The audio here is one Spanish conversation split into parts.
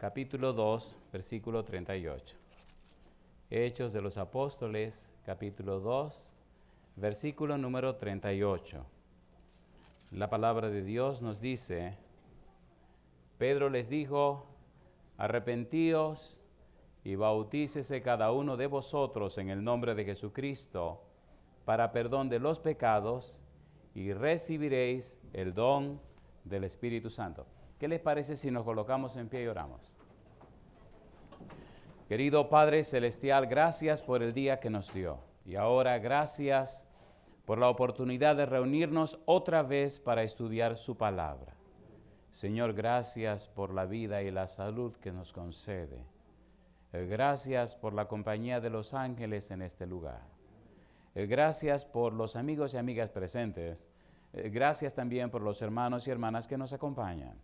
capítulo 2, versículo 38. Hechos de los Apóstoles, capítulo 2, versículo número 38. La palabra de Dios nos dice: Pedro les dijo: arrepentíos y bautícese cada uno de vosotros en el nombre de Jesucristo para perdón de los pecados y recibiréis el don del Espíritu Santo. ¿Qué les parece si nos colocamos en pie y oramos? Querido Padre Celestial, gracias por el día que nos dio. Y ahora gracias por la oportunidad de reunirnos otra vez para estudiar su palabra. Señor, gracias por la vida y la salud que nos concede. Gracias por la compañía de los ángeles en este lugar. Gracias por los amigos y amigas presentes. Gracias también por los hermanos y hermanas que nos acompañan.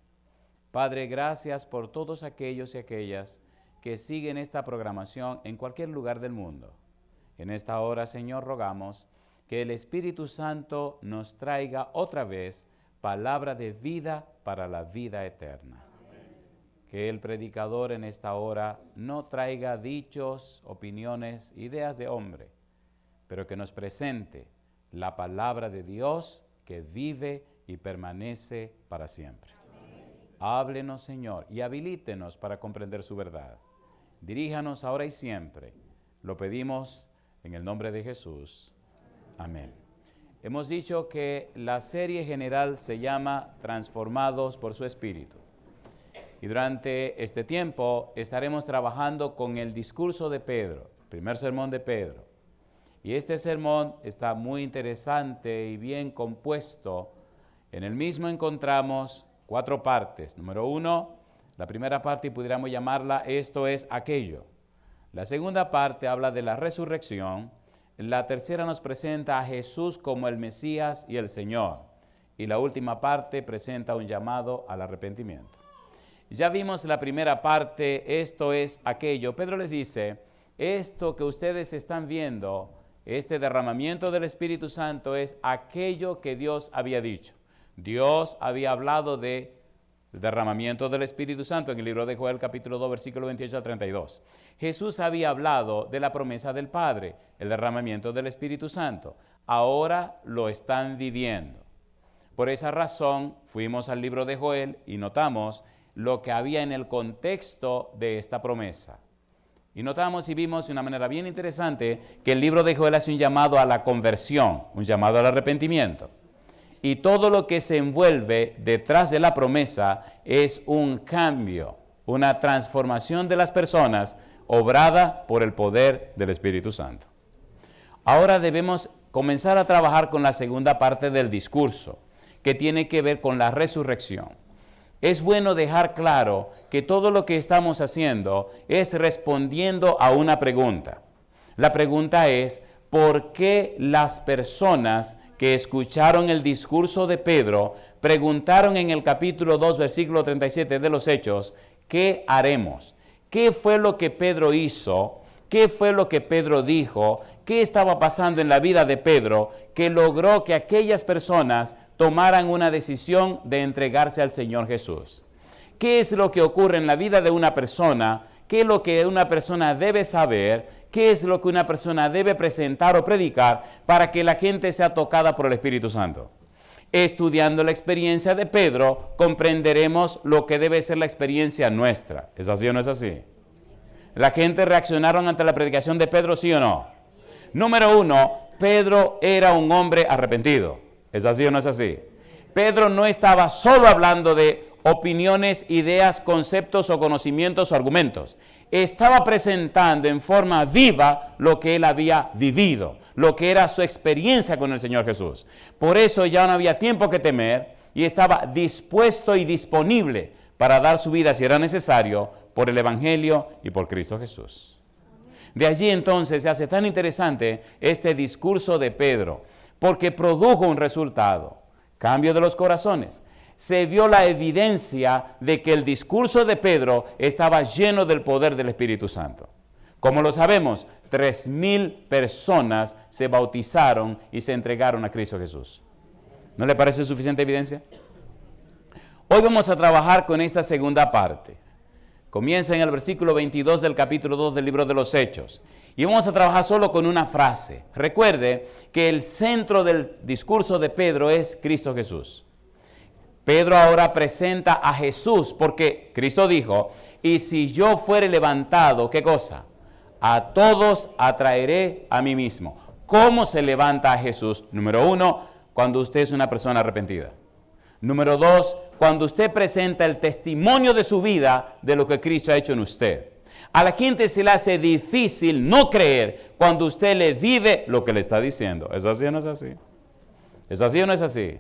Padre, gracias por todos aquellos y aquellas que siguen esta programación en cualquier lugar del mundo. En esta hora, Señor, rogamos que el Espíritu Santo nos traiga otra vez palabra de vida para la vida eterna. Amén. Que el predicador en esta hora no traiga dichos, opiniones, ideas de hombre, pero que nos presente la palabra de Dios que vive y permanece para siempre. Amén. Háblenos, Señor, y habilítenos para comprender su verdad. Diríjanos ahora y siempre. Lo pedimos en el nombre de Jesús. Amén. Hemos dicho que la serie general se llama Transformados por su Espíritu. Y durante este tiempo estaremos trabajando con el discurso de Pedro, el primer sermón de Pedro. Y este sermón está muy interesante y bien compuesto. En el mismo encontramos 4 partes. Número 1, la primera parte pudiéramos llamarla esto es aquello. La segunda parte habla de la resurrección. La tercera nos presenta a Jesús como el Mesías y el Señor. Y la última parte presenta un llamado al arrepentimiento. Ya vimos la primera parte, esto es aquello. Pedro les dice, esto que ustedes están viendo, este derramamiento del Espíritu Santo es aquello que Dios había dicho. Dios había hablado de derramamiento del Espíritu Santo en el libro de Joel capítulo 2 versículo 28 al 32. Jesús había hablado de la promesa del Padre, el derramamiento del Espíritu Santo. Ahora lo están viviendo. Por esa razón fuimos al libro de Joel y notamos lo que había en el contexto de esta promesa. Y notamos y vimos de una manera bien interesante que el libro de Joel hace un llamado a la conversión, un llamado al arrepentimiento. Y todo lo que se envuelve detrás de la promesa es un cambio, una transformación de las personas obrada por el poder del Espíritu Santo. Ahora debemos comenzar a trabajar con la segunda parte del discurso, que tiene que ver con la resurrección. Es bueno dejar claro que todo lo que estamos haciendo es respondiendo a una pregunta. La pregunta es, ¿por qué las personas que escucharon el discurso de Pedro preguntaron en el capítulo 2, versículo 37 de los Hechos, ¿qué haremos? ¿Qué fue lo que Pedro hizo? ¿Qué fue lo que Pedro dijo? ¿Qué estaba pasando en la vida de Pedro que logró que aquellas personas tomaran una decisión de entregarse al Señor Jesús? ¿Qué es lo que ocurre en la vida de una persona? ¿Qué es lo que una persona debe saber? ¿Qué es lo que una persona debe presentar o predicar para que la gente sea tocada por el Espíritu Santo? Estudiando la experiencia de Pedro, comprenderemos lo que debe ser la experiencia nuestra. ¿Es así o no es así? ¿La gente reaccionaron ante la predicación de Pedro, sí o no? Número 1, Pedro era un hombre arrepentido. ¿Es así o no es así? Pedro no estaba solo hablando de opiniones, ideas, conceptos o conocimientos o argumentos. Estaba presentando en forma viva lo que él había vivido, lo que era su experiencia con el Señor Jesús. Por eso ya no había tiempo que temer y estaba dispuesto y disponible para dar su vida si era necesario por el Evangelio y por Cristo Jesús. De allí entonces se hace tan interesante este discurso de Pedro, porque produjo un resultado, cambio de los corazones. Se vio la evidencia de que el discurso de Pedro estaba lleno del poder del Espíritu Santo. Como lo sabemos, 3,000 personas se bautizaron y se entregaron a Cristo Jesús. ¿No le parece suficiente evidencia? Hoy vamos a trabajar con esta segunda parte. Comienza en el versículo 22 del capítulo 2 del libro de los Hechos. Y vamos a trabajar solo con una frase. Recuerde que el centro del discurso de Pedro es Cristo Jesús. Pedro ahora presenta a Jesús porque Cristo dijo, y si yo fuere levantado, ¿qué cosa? A todos atraeré a mí mismo. ¿Cómo se levanta a Jesús? Número 1, cuando usted es una persona arrepentida. Número 2, cuando usted presenta el testimonio de su vida de lo que Cristo ha hecho en usted. A la gente se le hace difícil no creer cuando usted le vive lo que le está diciendo. ¿Es así o no es así? ¿Es así o no es así?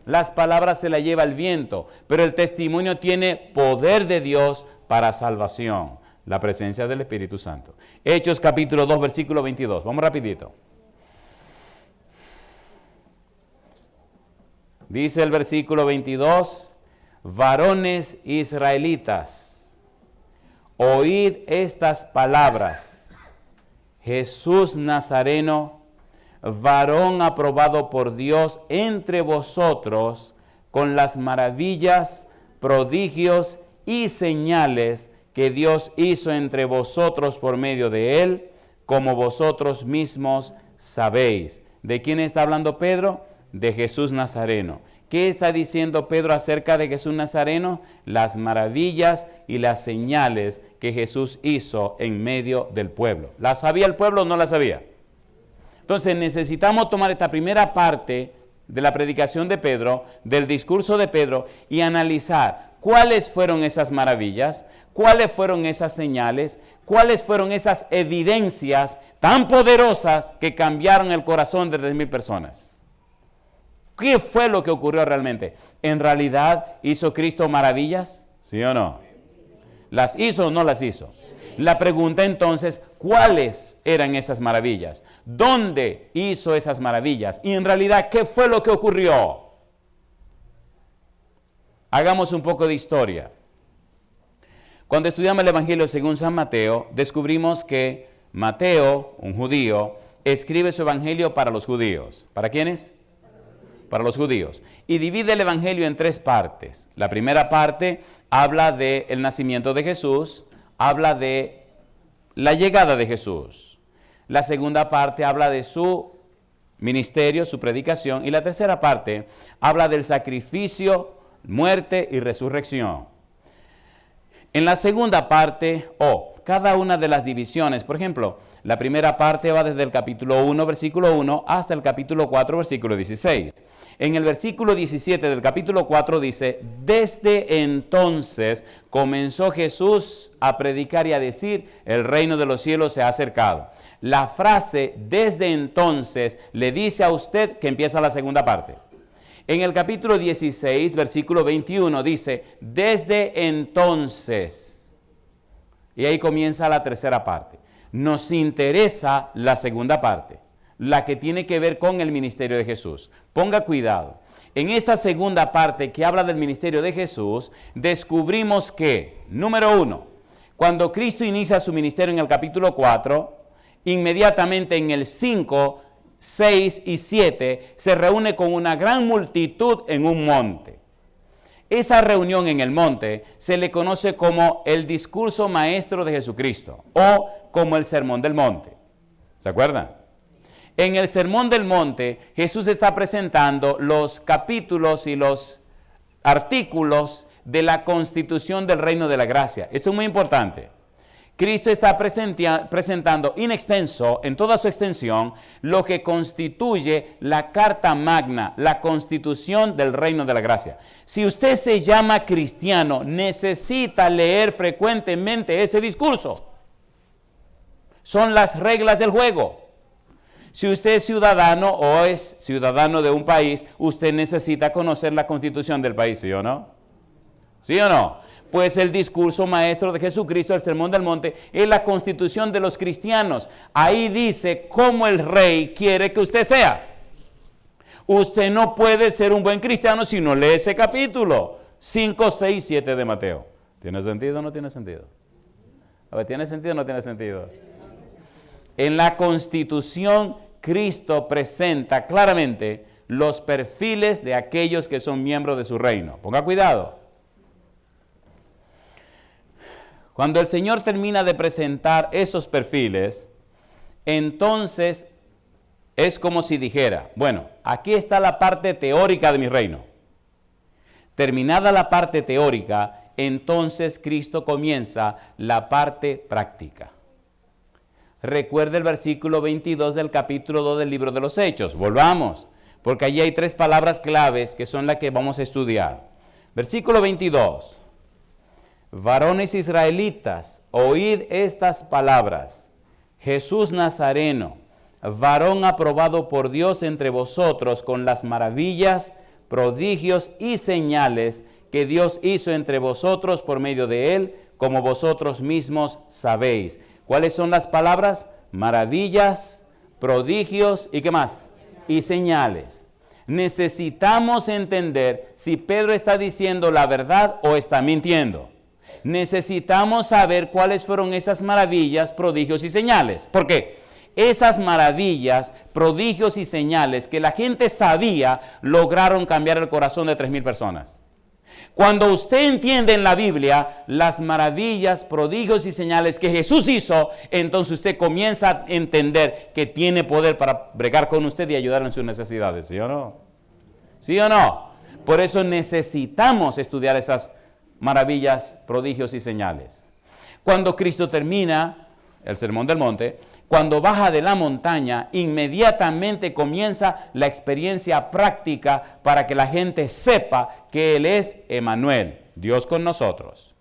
Las palabras se las lleva el viento, pero el testimonio tiene poder de Dios para salvación. La presencia del Espíritu Santo. Hechos capítulo 2, versículo 22. Vamos rapidito. Dice el versículo 22, varones israelitas, oíd estas palabras. Jesús Nazareno, varón aprobado por Dios entre vosotros, con las maravillas, prodigios y señales que Dios hizo entre vosotros por medio de él, como vosotros mismos sabéis. ¿De quién está hablando Pedro? De Jesús Nazareno. ¿Qué está diciendo Pedro acerca de Jesús Nazareno? Las maravillas y las señales que Jesús hizo en medio del pueblo. ¿Las sabía el pueblo o no las sabía? Entonces necesitamos tomar esta primera parte de la predicación de Pedro, del discurso de Pedro, y analizar cuáles fueron esas maravillas, cuáles fueron esas señales, cuáles fueron esas evidencias tan poderosas que cambiaron el corazón de 3,000 personas. ¿Qué fue lo que ocurrió realmente? ¿En realidad hizo Cristo maravillas? ¿Sí o no? ¿Las hizo o no las hizo? La pregunta entonces, ¿cuáles eran esas maravillas? ¿Dónde hizo esas maravillas? Y en realidad, ¿qué fue lo que ocurrió? Hagamos un poco de historia. Cuando estudiamos el Evangelio según San Mateo, descubrimos que Mateo, un judío, escribe su Evangelio para los judíos. ¿Para quiénes? Para los judíos. Y divide el Evangelio en 3 partes. La primera parte habla del nacimiento de Jesús, habla de la llegada de Jesús. La segunda parte habla de su ministerio, su predicación. Y la tercera parte habla del sacrificio, muerte y resurrección. En la segunda parte, cada una de las divisiones, por ejemplo, la primera parte va desde el capítulo 1, versículo 1, hasta el capítulo 4, versículo 16. En el versículo 17 del capítulo 4 dice, desde entonces comenzó Jesús a predicar y a decir, el reino de los cielos se ha acercado. La frase desde entonces le dice a usted que empieza la segunda parte. En el capítulo 16, versículo 21 dice, desde entonces. Y ahí comienza la tercera parte. Nos interesa la segunda parte, la que tiene que ver con el ministerio de Jesús. Ponga cuidado. En esta segunda parte que habla del ministerio de Jesús, descubrimos que, número 1, cuando Cristo inicia su ministerio en el capítulo 4, inmediatamente en el 5, 6 y 7 se reúne con una gran multitud en un monte. Esa reunión en el monte se le conoce como el discurso maestro de Jesucristo o como el sermón del monte. ¿Se acuerdan? En el sermón del monte Jesús está presentando los capítulos y los artículos de la constitución del reino de la gracia. Esto es muy importante. Cristo está presentando in extenso, en toda su extensión, lo que constituye la Carta Magna, la constitución del reino de la gracia. Si usted se llama cristiano, necesita leer frecuentemente ese discurso. Son las reglas del juego. Si usted es ciudadano o es ciudadano de un país, usted necesita conocer la constitución del país, ¿sí o no? ¿Sí o no? Pues el discurso maestro de Jesucristo, el Sermón del Monte, es la constitución de los cristianos. Ahí dice cómo el rey quiere que usted sea. Usted no puede ser un buen cristiano si no lee ese capítulo. 5, 6, 7 de Mateo. ¿Tiene sentido o no tiene sentido? A ver, ¿tiene sentido o no tiene sentido? En la constitución, Cristo presenta claramente los perfiles de aquellos que son miembros de su reino. Ponga cuidado. Cuando el Señor termina de presentar esos perfiles, entonces es como si dijera, bueno, aquí está la parte teórica de mi reino. Terminada la parte teórica, entonces Cristo comienza la parte práctica. Recuerde el versículo 22 del capítulo 2 del libro de los Hechos. Volvamos, porque allí hay 3 palabras claves que son las que vamos a estudiar. Versículo 22. Varones israelitas, oíd estas palabras. Jesús Nazareno, varón aprobado por Dios entre vosotros con las maravillas, prodigios y señales que Dios hizo entre vosotros por medio de él, como vosotros mismos sabéis. ¿Cuáles son las palabras? Maravillas, prodigios y ¿qué más? Y señales. Necesitamos entender si Pedro está diciendo la verdad o está mintiendo. Necesitamos saber cuáles fueron esas maravillas, prodigios y señales. ¿Por qué? Esas maravillas, prodigios y señales que la gente sabía lograron cambiar el corazón de 3,000 personas. Cuando usted entiende en la Biblia las maravillas, prodigios y señales que Jesús hizo, entonces usted comienza a entender que tiene poder para bregar con usted y ayudarle en sus necesidades. ¿Sí o no? ¿Sí o no? Por eso necesitamos estudiar esas maravillas, prodigios y señales. Cuando Cristo termina el Sermón del Monte, cuando baja de la montaña, inmediatamente comienza la experiencia práctica para que la gente sepa que Él es Emmanuel, Dios con nosotros.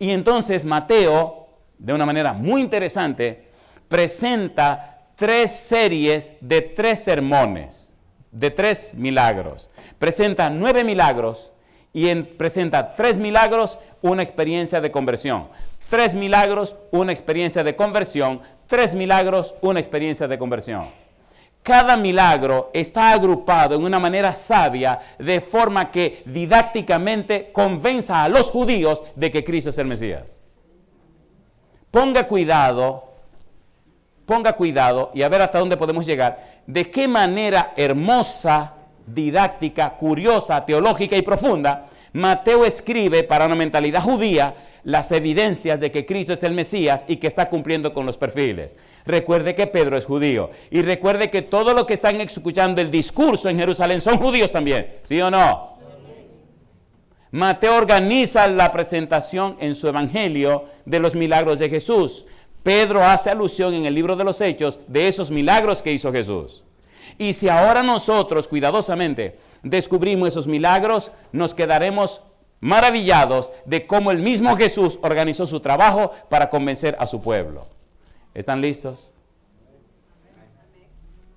Y entonces Mateo, de una manera muy interesante, presenta 3 series de 3 sermones, de 3 milagros. Presenta 9 milagros y presenta 3 milagros, una experiencia de conversión. 3 milagros, una experiencia de conversión. 3 milagros, una experiencia de conversión. Cada milagro está agrupado en una manera sabia, de forma que didácticamente convenza a los judíos de que Cristo es el Mesías. Ponga cuidado y a ver hasta dónde podemos llegar, de qué manera hermosa, didáctica, curiosa, teológica y profunda, Mateo escribe para una mentalidad judía las evidencias de que Cristo es el Mesías y que está cumpliendo con los perfiles. Recuerde que Pedro es judío y recuerde que todos los que están escuchando el discurso en Jerusalén son judíos también, ¿sí o no? Mateo organiza la presentación en su evangelio de los milagros de Jesús. Pedro hace alusión en el libro de los Hechos de esos milagros que hizo Jesús. Y si ahora nosotros cuidadosamente descubrimos esos milagros, nos quedaremos maravillados de cómo el mismo Jesús organizó su trabajo para convencer a su pueblo. ¿Están listos?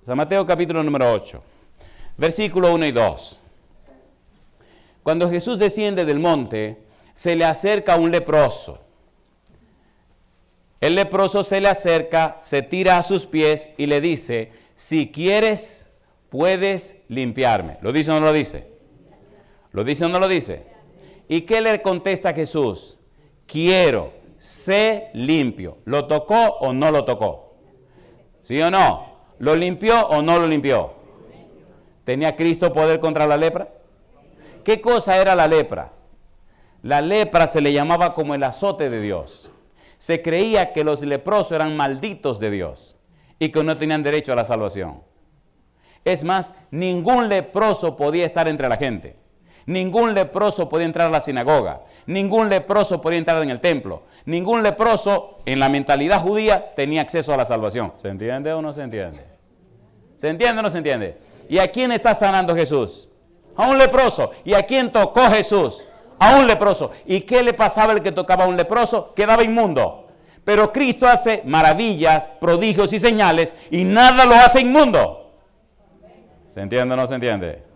San Mateo capítulo número 8, versículo 1 y 2. Cuando Jesús desciende del monte, se le acerca un leproso. El leproso se le acerca, se tira a sus pies y le dice: si quieres, puedes limpiarme. ¿Lo dice o no lo dice? ¿Lo dice o no lo dice? ¿Y qué le contesta Jesús? Quiero, sé limpio. ¿Lo tocó o no lo tocó? ¿Sí o no? ¿Lo limpió o no lo limpió? ¿Tenía Cristo poder contra la lepra? ¿Qué cosa era la lepra? La lepra se le llamaba como el azote de Dios. Se creía que los leprosos eran malditos de Dios y que no tenían derecho a la salvación. Es más, ningún leproso podía estar entre la gente. Ningún leproso podía entrar a la sinagoga. Ningún leproso podía entrar en el templo. Ningún leproso, en la mentalidad judía, tenía acceso a la salvación. ¿Se entiende o no se entiende? ¿Se entiende o no se entiende? ¿Y a quién está sanando Jesús? A un leproso. ¿Y a quién tocó Jesús? A un leproso. ¿Y qué le pasaba al que tocaba a un leproso? Quedaba inmundo. Pero Cristo hace maravillas, prodigios y señales y nada lo hace inmundo. ¿Se entiende o no se entiende?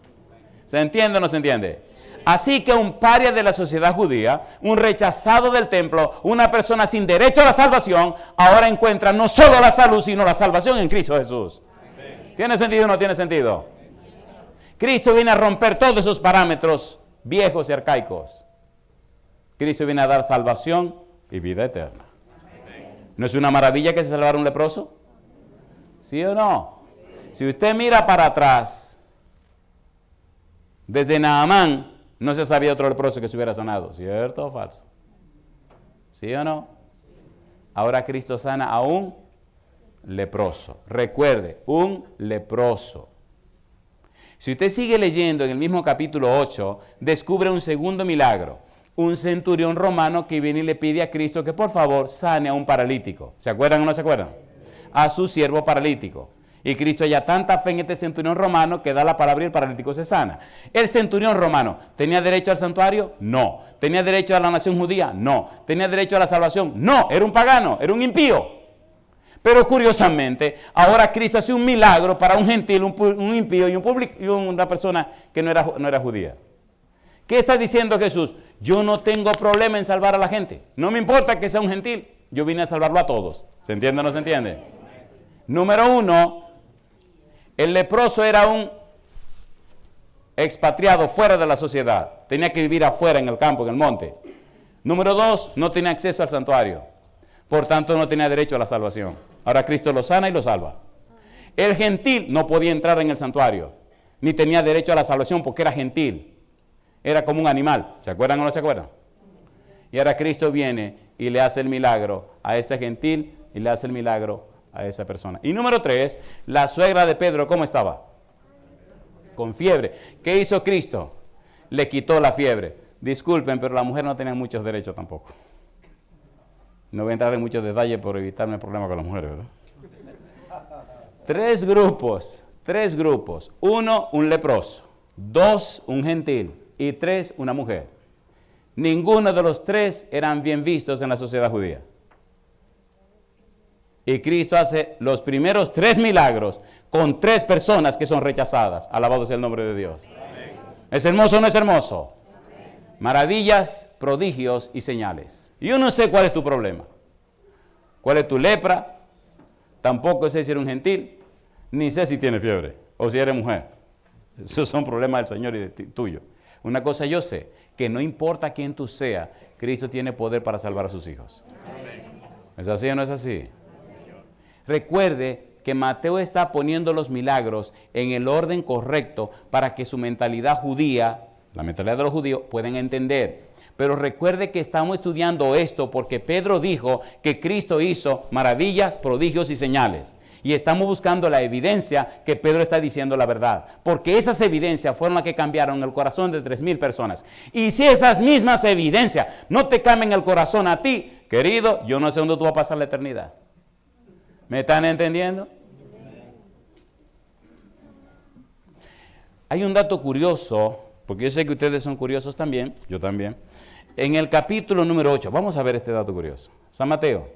¿Se entiende o no se entiende? Así que un paria de la sociedad judía, un rechazado del templo, una persona sin derecho a la salvación, ahora encuentra no solo la salud, sino la salvación en Cristo Jesús. Amén. ¿Tiene sentido o no tiene sentido? Cristo viene a romper todos esos parámetros viejos y arcaicos. Cristo viene a dar salvación y vida eterna. ¿No es una maravilla que se salvara un leproso? ¿Sí o no? Si usted mira para atrás, desde Naamán no se sabía otro leproso que se hubiera sanado. ¿Cierto o falso? ¿Sí o no? Ahora Cristo sana a un leproso. Recuerde, un leproso. Si usted sigue leyendo en el mismo capítulo 8, descubre un segundo milagro. Un centurión romano que viene y le pide a Cristo que por favor sane a un paralítico. ¿Se acuerdan o no se acuerdan? A su siervo paralítico. Y Cristo haya tanta fe en este centurión romano que da la palabra y el paralítico se sana. ¿El centurión romano tenía derecho al santuario? No. ¿Tenía derecho a la nación judía? No. ¿Tenía derecho a la salvación? No. Era un pagano, era un impío. Pero curiosamente, ahora Cristo hace un milagro para un gentil, un impío y una persona que no era judía. ¿Qué está diciendo Jesús? Yo no tengo problema en salvar a la gente. No me importa que sea un gentil. Yo vine a salvarlo a todos. ¿Se entiende o no se entiende? Número 1, el leproso era un expatriado fuera de la sociedad. Tenía que vivir afuera, en el campo, en el monte. Número 2, no tenía acceso al santuario. Por tanto, no tenía derecho a la salvación. Ahora Cristo lo sana y lo salva. El gentil no podía entrar en el santuario, ni tenía derecho a la salvación porque era gentil. Era como un animal. ¿Se acuerdan o no se acuerdan? Y ahora Cristo viene y le hace el milagro a este gentil y le hace el milagro a esa persona. Y número 3, la suegra de Pedro, ¿cómo estaba? Con fiebre. ¿Qué hizo Cristo? Le quitó la fiebre. Disculpen, pero la mujer no tenía muchos derechos tampoco. No voy a entrar en muchos detalles por evitarme problemas con las mujeres, ¿verdad? Tres grupos. 1, un leproso. 2, un gentil. Y 3, una mujer. Ninguno de los 3 eran bien vistos en la sociedad judía. Y Cristo hace los primeros 3 milagros con 3 personas que son rechazadas. Alabado sea el nombre de Dios. Amén. ¿Es hermoso o no es hermoso? Amén. Maravillas, prodigios y señales. Yo no sé cuál es tu problema. ¿Cuál es tu lepra? Tampoco sé si eres un gentil, ni sé si tienes fiebre o si eres mujer. Esos son problemas del Señor y tuyo. Una cosa yo sé, que no importa quién tú seas, Cristo tiene poder para salvar a sus hijos. Amén. ¿Es así o no es así? Recuerde que Mateo está poniendo los milagros en el orden correcto para que su mentalidad judía, la mentalidad de los judíos, puedan entender. Pero recuerde que estamos estudiando esto porque Pedro dijo que Cristo hizo maravillas, prodigios y señales. Y estamos buscando la evidencia que Pedro está diciendo la verdad. Porque esas evidencias fueron las que cambiaron el corazón de 3,000 personas. Y si esas mismas evidencias no te cambian el corazón a ti, querido, yo no sé dónde tú vas a pasar la eternidad. ¿Me están entendiendo? Hay un dato curioso, porque yo sé que ustedes son curiosos también, yo también. En el capítulo número 8, vamos a ver este dato curioso. San Mateo.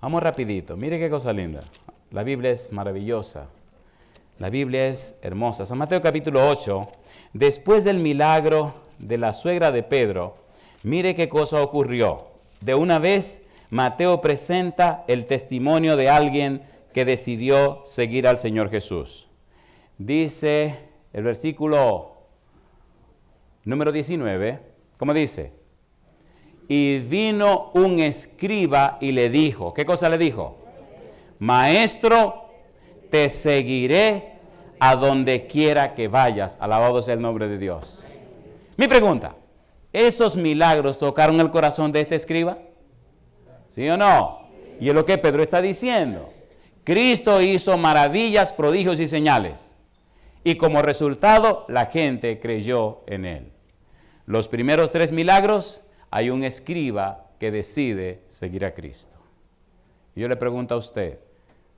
Vamos rapidito, mire qué cosa linda. La Biblia es maravillosa. La Biblia es hermosa. San Mateo capítulo 8, después del milagro de la suegra de Pedro, mire qué cosa ocurrió. De una vez, Mateo presenta el testimonio de alguien que decidió seguir al Señor Jesús. Dice el versículo número 19, ¿cómo dice? Y vino un escriba y le dijo, ¿qué cosa le dijo? Maestro, te seguiré a donde quiera que vayas. Alabado sea el nombre de Dios. Mi pregunta, ¿esos milagros tocaron el corazón de este escriba? ¿Sí o no? Y es lo que Pedro está diciendo. Cristo hizo maravillas, prodigios y señales. Y como resultado, la gente creyó en él. Los primeros 3 milagros, hay un escriba que decide seguir a Cristo. Y yo le pregunto a usted,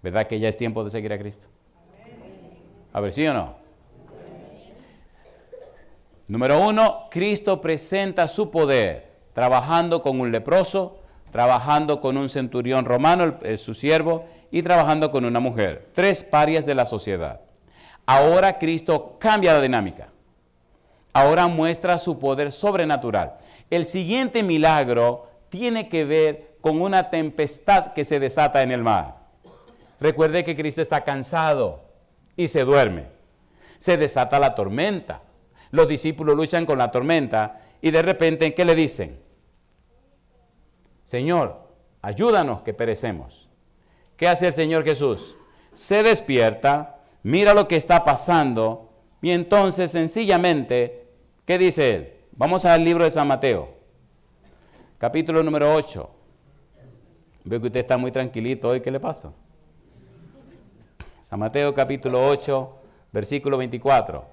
¿verdad que ya es tiempo de seguir a Cristo? A ver, ¿sí o no? Número 1, Cristo presenta su poder trabajando con un leproso, trabajando con un centurión romano, su siervo, y trabajando con una mujer. 3 parias de la sociedad. Ahora Cristo cambia la dinámica. Ahora muestra su poder sobrenatural. El siguiente milagro tiene que ver con una tempestad que se desata en el mar. Recuerde que Cristo está cansado y se duerme. Se desata la tormenta. Los discípulos luchan con la tormenta y de repente, ¿qué le dicen? Señor, ayúdanos que perecemos. ¿Qué hace el Señor Jesús? Se despierta, mira lo que está pasando y entonces sencillamente, ¿qué dice él? Vamos al libro de San Mateo, capítulo número 8. Veo que usted está muy tranquilito hoy. ¿Qué le pasa? San Mateo capítulo 8, versículo 24.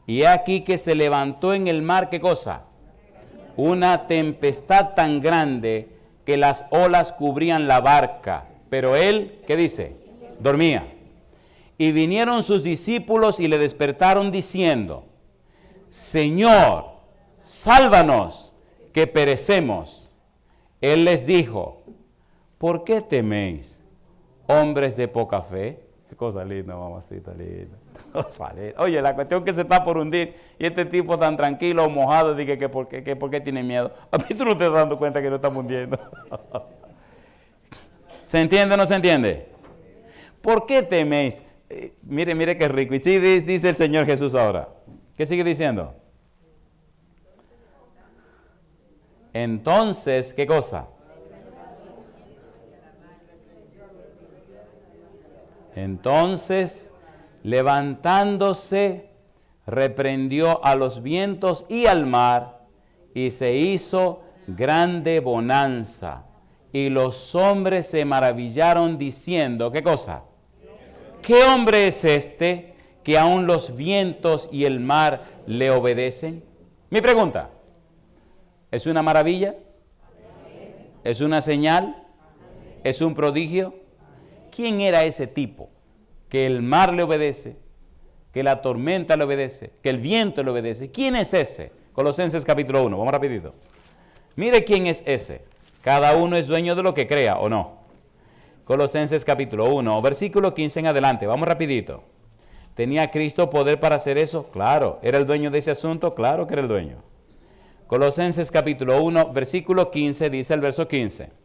Y he aquí que se levantó en el mar, ¿qué cosa? Una tempestad tan grande que las olas cubrían la barca. Pero él, ¿qué dice? Dormía. Y vinieron sus discípulos y le despertaron diciendo: Señor, sálvanos, que perecemos. Él les dijo: ¿por qué teméis, hombres de poca fe? Qué cosa linda, mamacita linda. Oye, la cuestión que se está por hundir y este tipo tan tranquilo, mojado, dice que por qué tiene miedo. A mí tú no te estás dando cuenta que no estamos hundiendo. ¿Se entiende o no se entiende? ¿Por qué teméis? Mire qué rico. Y sí dice el Señor Jesús ahora. ¿Qué sigue diciendo? Entonces, ¿qué cosa? Entonces, levantándose, reprendió a los vientos y al mar, y se hizo grande bonanza. Y los hombres se maravillaron diciendo, ¿qué cosa? ¿Qué hombre es este que aun los vientos y el mar le obedecen? Mi pregunta, ¿es una maravilla? ¿Es una señal? ¿Es un prodigio? ¿Quién era ese tipo que el mar le obedece, que la tormenta le obedece, que el viento le obedece? ¿Quién es ese? Colosenses capítulo 1, vamos rapidito. Mire quién es ese. Cada uno es dueño de lo que crea, ¿o no? Colosenses capítulo 1, versículo 15 en adelante, vamos rapidito. ¿Tenía Cristo poder para hacer eso? Claro. ¿Era el dueño de ese asunto? Claro que era el dueño. Colosenses capítulo 1, versículo 15, dice el verso 15.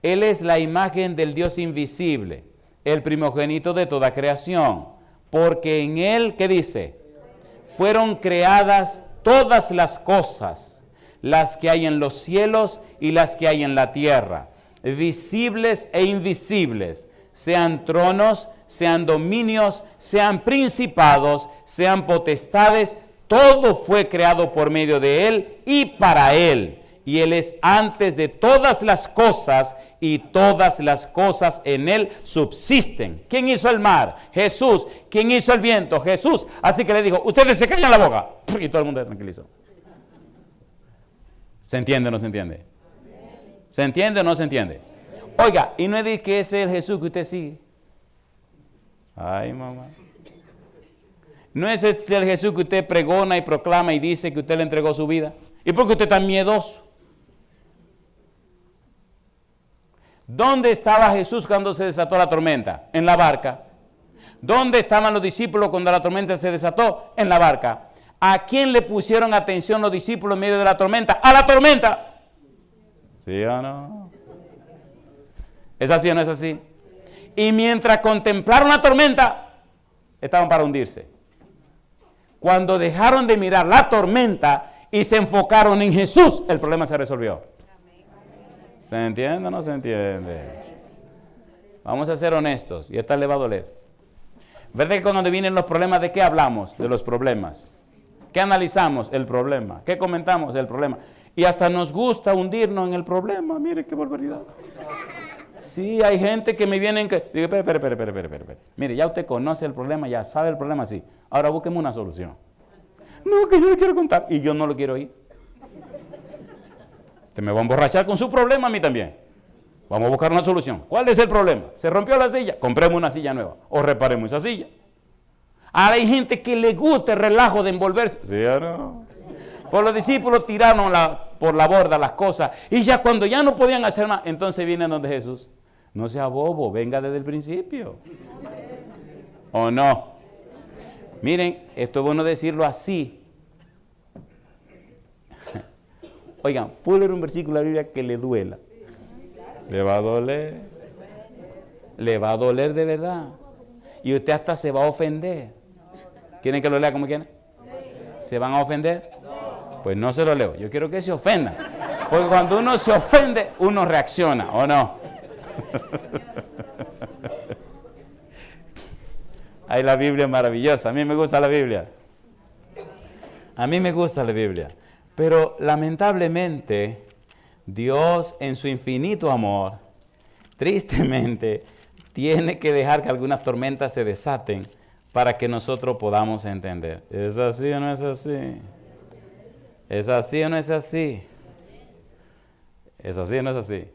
Él es la imagen del Dios invisible, el primogénito de toda creación, porque en Él, ¿qué dice? Fueron creadas todas las cosas, las que hay en los cielos y las que hay en la tierra, visibles e invisibles, sean tronos, sean dominios, sean principados, sean potestades, todo fue creado por medio de Él y para Él. Y Él es antes de todas las cosas, y todas las cosas en Él subsisten. ¿Quién hizo el mar? Jesús. ¿Quién hizo el viento? Jesús. Así que le dijo, ustedes se callan la boca. Y todo el mundo se tranquilizó. ¿Se entiende o no se entiende? ¿Se entiende o no se entiende? Oiga, y no es de que ese es el Jesús que usted sigue. Ay, mamá. No es ese el Jesús que usted pregona y proclama y dice que usted le entregó su vida. ¿Y por qué usted es tan miedoso? ¿Dónde estaba Jesús cuando se desató la tormenta? En la barca. ¿Dónde estaban los discípulos cuando la tormenta se desató? En la barca. ¿A quién le pusieron atención los discípulos en medio de la tormenta? ¡A la tormenta! ¿Sí o no? ¿Es así o no es así? Y mientras contemplaron la tormenta, estaban para hundirse. Cuando dejaron de mirar la tormenta y se enfocaron en Jesús, el problema se resolvió. ¿Se entiende o no se entiende? Vamos a ser honestos, y esta le va a doler. ¿Verdad que cuando vienen los problemas, de qué hablamos? De los problemas. ¿Qué analizamos? El problema. ¿Qué comentamos? El problema. Y hasta nos gusta hundirnos en el problema. Mire qué barbaridad. Sí, hay gente que me vienen que... Digo, espere. Mire, ya usted conoce el problema, ya sabe el problema, sí. Ahora búsqueme una solución. No, que yo le quiero contar. Y yo no lo quiero oír. Te me va a emborrachar con su problema a mí también. Vamos a buscar una solución. ¿Cuál es el problema? ¿Se rompió la silla? Compremos una silla nueva. O reparemos esa silla. Ahora hay gente que le gusta el relajo de envolverse. ¿Sí o no? Por los discípulos tiraron por la borda las cosas. Y ya cuando ya no podían hacer más, entonces vienen donde Jesús. No sea bobo, venga desde el principio. ¿O no? Miren, esto es bueno decirlo así. Oigan, puedo leer un versículo de la Biblia que le duela. Le va a doler. Le va a doler de verdad. Y usted hasta se va a ofender. ¿Quieren que lo lea como quieren? ¿Se van a ofender? Pues no se lo leo. Yo quiero que se ofendan. Porque cuando uno se ofende, uno reacciona, ¿o no? Ay, la Biblia es maravillosa. A mí me gusta la Biblia. A mí me gusta la Biblia. Pero lamentablemente, Dios en su infinito amor tristemente, tiene que dejar que algunas tormentas se desaten para que nosotros podamos entender. ¿Es así o no es así? ¿Es así o no es así? ¿Es así o no es así?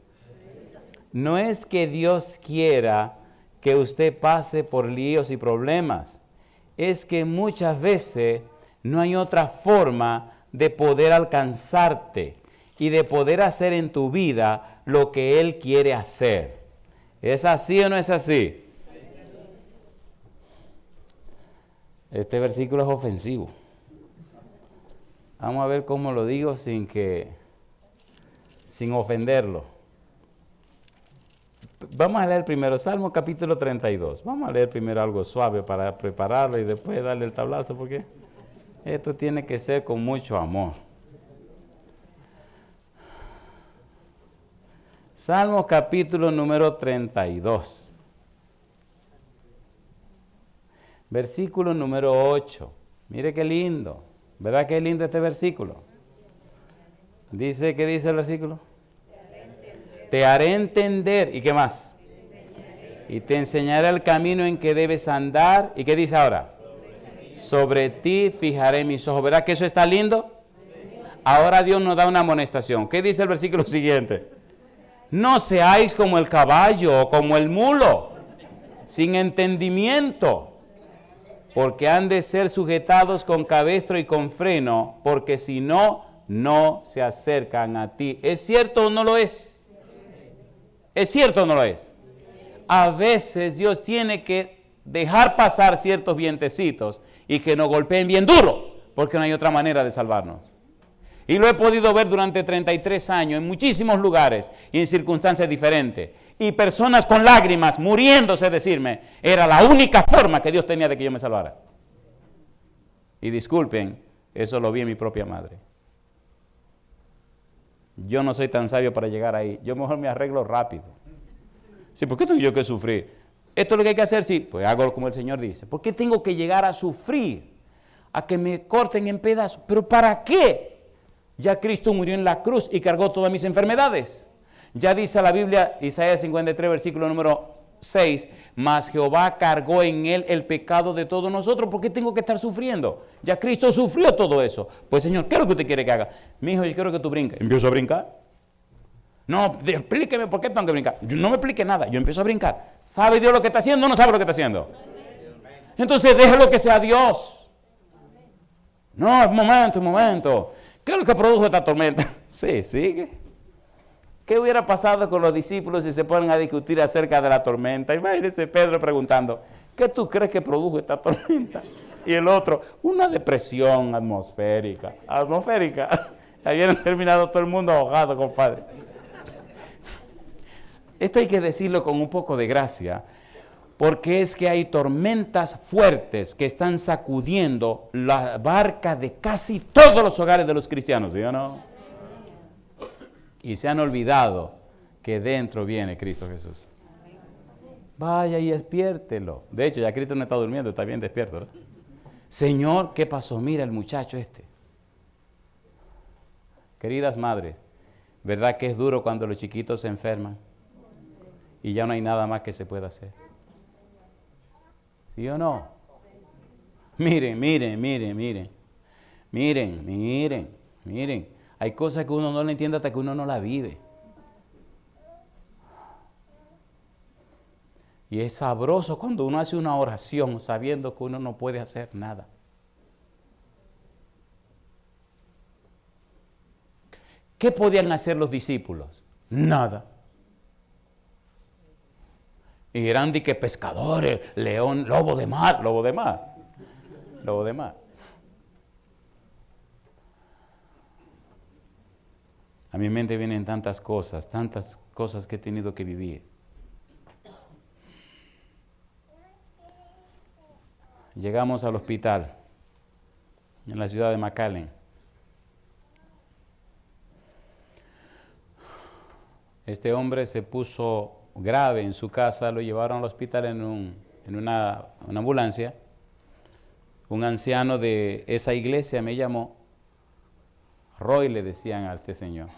No es que Dios quiera que usted pase por líos y problemas. Es que muchas veces no hay otra forma de poder alcanzarte y de poder hacer en tu vida lo que Él quiere hacer. ¿Es así o no es así? Este versículo es ofensivo. Vamos a ver cómo lo digo sin ofenderlo. Vamos a leer primero Salmo capítulo 32. Vamos a leer primero algo suave para prepararlo y después darle el tablazo, porque esto tiene que ser con mucho amor. Salmo capítulo número 32. Versículo número 8. Mire qué lindo. ¿Verdad que es lindo este versículo? Dice, ¿qué dice el versículo? Te haré entender. ¿Y qué más? Y te enseñaré el camino en que debes andar. ¿Y qué dice ahora? Sobre ti fijaré mis ojos. ¿Verdad que eso está lindo? Ahora Dios nos da una amonestación. ¿Qué dice el versículo siguiente? No seáis como el caballo o como el mulo, sin entendimiento, porque han de ser sujetados con cabestro y con freno, porque si no, no se acercan a ti. ¿Es cierto o no lo es? ¿Es cierto o no lo es? A veces Dios tiene que dejar pasar ciertos vientecitos y que nos golpeen bien duro, porque no hay otra manera de salvarnos. Y lo he podido ver durante 33 años en muchísimos lugares y en circunstancias diferentes. Y personas con lágrimas muriéndose decirme, era la única forma que Dios tenía de que yo me salvara. Y disculpen, eso lo vi en mi propia madre. Yo no soy tan sabio para llegar ahí. Yo mejor me arreglo rápido. Sí, ¿por qué tengo yo que sufrir? Esto es lo que hay que hacer, sí. Pues hago como el Señor dice. ¿Por qué tengo que llegar a sufrir? A que me corten en pedazos. ¿Pero para qué? Ya Cristo murió en la cruz y cargó todas mis enfermedades. Ya dice la Biblia, Isaías 53, versículo número 6, mas Jehová cargó en él el pecado de todos nosotros. ¿Por qué tengo que estar sufriendo? Ya Cristo sufrió todo eso. Pues Señor, ¿qué es lo que usted quiere que haga? Mi hijo, yo quiero que tú brinques. ¿Empiezo a brincar? No, explíqueme por qué tengo que brincar. Yo no me explique nada, yo empiezo a brincar. ¿Sabe Dios lo que está haciendo o no sabe lo que está haciendo? Entonces déjelo que sea Dios. No, un momento. ¿Qué es lo que produjo esta tormenta? Sí, sigue. ¿Qué hubiera pasado con los discípulos si se ponen a discutir acerca de la tormenta? Imagínense Pedro preguntando, ¿qué tú crees que produjo esta tormenta? Y el otro, una depresión atmosférica. Habían terminado todo el mundo ahogado, compadre. Esto hay que decirlo con un poco de gracia, porque es que hay tormentas fuertes que están sacudiendo la barca de casi todos los hogares de los cristianos, ¿sí o no? Y se han olvidado que dentro viene Cristo Jesús. Vaya y despiértelo. De hecho, ya Cristo no está durmiendo, está bien despierto, ¿no? Señor, ¿qué pasó? Mira el muchacho este. Queridas madres, ¿verdad que es duro cuando los chiquitos se enferman? Y ya no hay nada más que se pueda hacer. ¿Sí o no? Miren. Hay cosas que uno no le entiende hasta que uno no la vive. Y es sabroso cuando uno hace una oración sabiendo que uno no puede hacer nada. ¿Qué podían hacer los discípulos? Nada. Y eran de que pescadores, león, lobo de mar. A mi mente vienen tantas cosas que he tenido que vivir. Llegamos al hospital en la ciudad de McAllen. Este hombre se puso grave en su casa, lo llevaron al hospital en una ambulancia. Un anciano de esa iglesia me llamó. Roy le decían a este señor.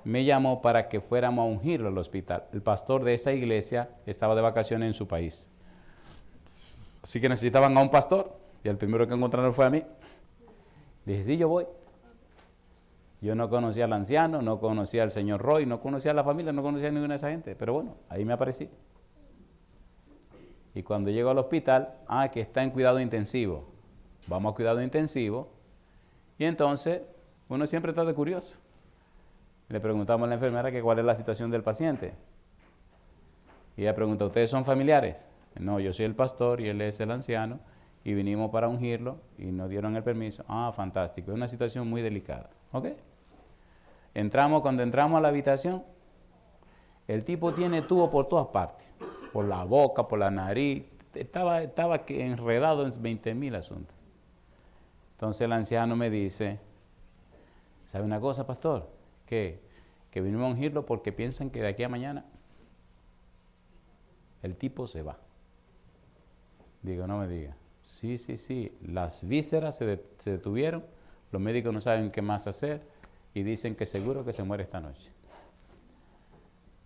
me llamó para que fuéramos a ungirlo al hospital. El pastor de esa iglesia estaba de vacaciones en su país. Así que necesitaban a un pastor, y el primero que encontraron fue a mí. Le dije, sí, yo voy. Yo no conocía al anciano, no conocía al señor Roy, no conocía a la familia, no conocía a ninguna de esa gente. Pero bueno, ahí me aparecí. Y cuando llego al hospital, que está en cuidado intensivo. Vamos a cuidado intensivo. Y entonces, uno siempre está de curioso. Le preguntamos a la enfermera que cuál es la situación del paciente. Y ella pregunta, ¿ustedes son familiares? No, yo soy el pastor y él es el anciano. Y vinimos para ungirlo y nos dieron el permiso. Fantástico. Es una situación muy delicada. ¿Ok? Cuando entramos a la habitación, el tipo tiene tubo por todas partes. Por la boca, por la nariz. Estaba enredado en 20,000 asuntos. Entonces el anciano me dice, ¿sabe una cosa, pastor? Que vinimos a ungirlo porque piensan que de aquí a mañana el tipo se va. Digo, no me diga. Sí. Las vísceras se detuvieron. Los médicos no saben qué más hacer y dicen que seguro que se muere esta noche.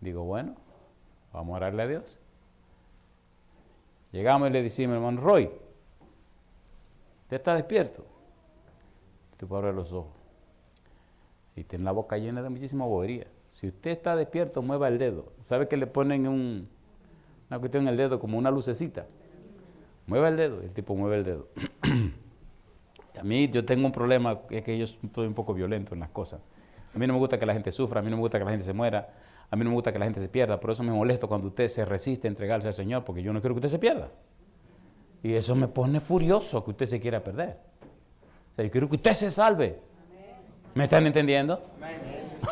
Digo, bueno, vamos a orarle a Dios. Llegamos y le decimos, hermano Roy, ¿usted está despierto? Usted puede abrir los ojos. Y tiene la boca llena de muchísima bobería. Si usted está despierto, mueva el dedo. ¿Sabe que le ponen una cuestión en el dedo como una lucecita? Mueva el dedo. El tipo mueve el dedo. A mí yo tengo un problema, es que yo soy un poco violento en las cosas. A mí no me gusta que la gente sufra, a mí no me gusta que la gente se muera, a mí no me gusta que la gente se pierda. Por eso me molesto cuando usted se resiste a entregarse al Señor, porque yo no quiero que usted se pierda. Y eso me pone furioso que usted se quiera perder. O sea, yo quiero que usted se salve. ¿Me están entendiendo?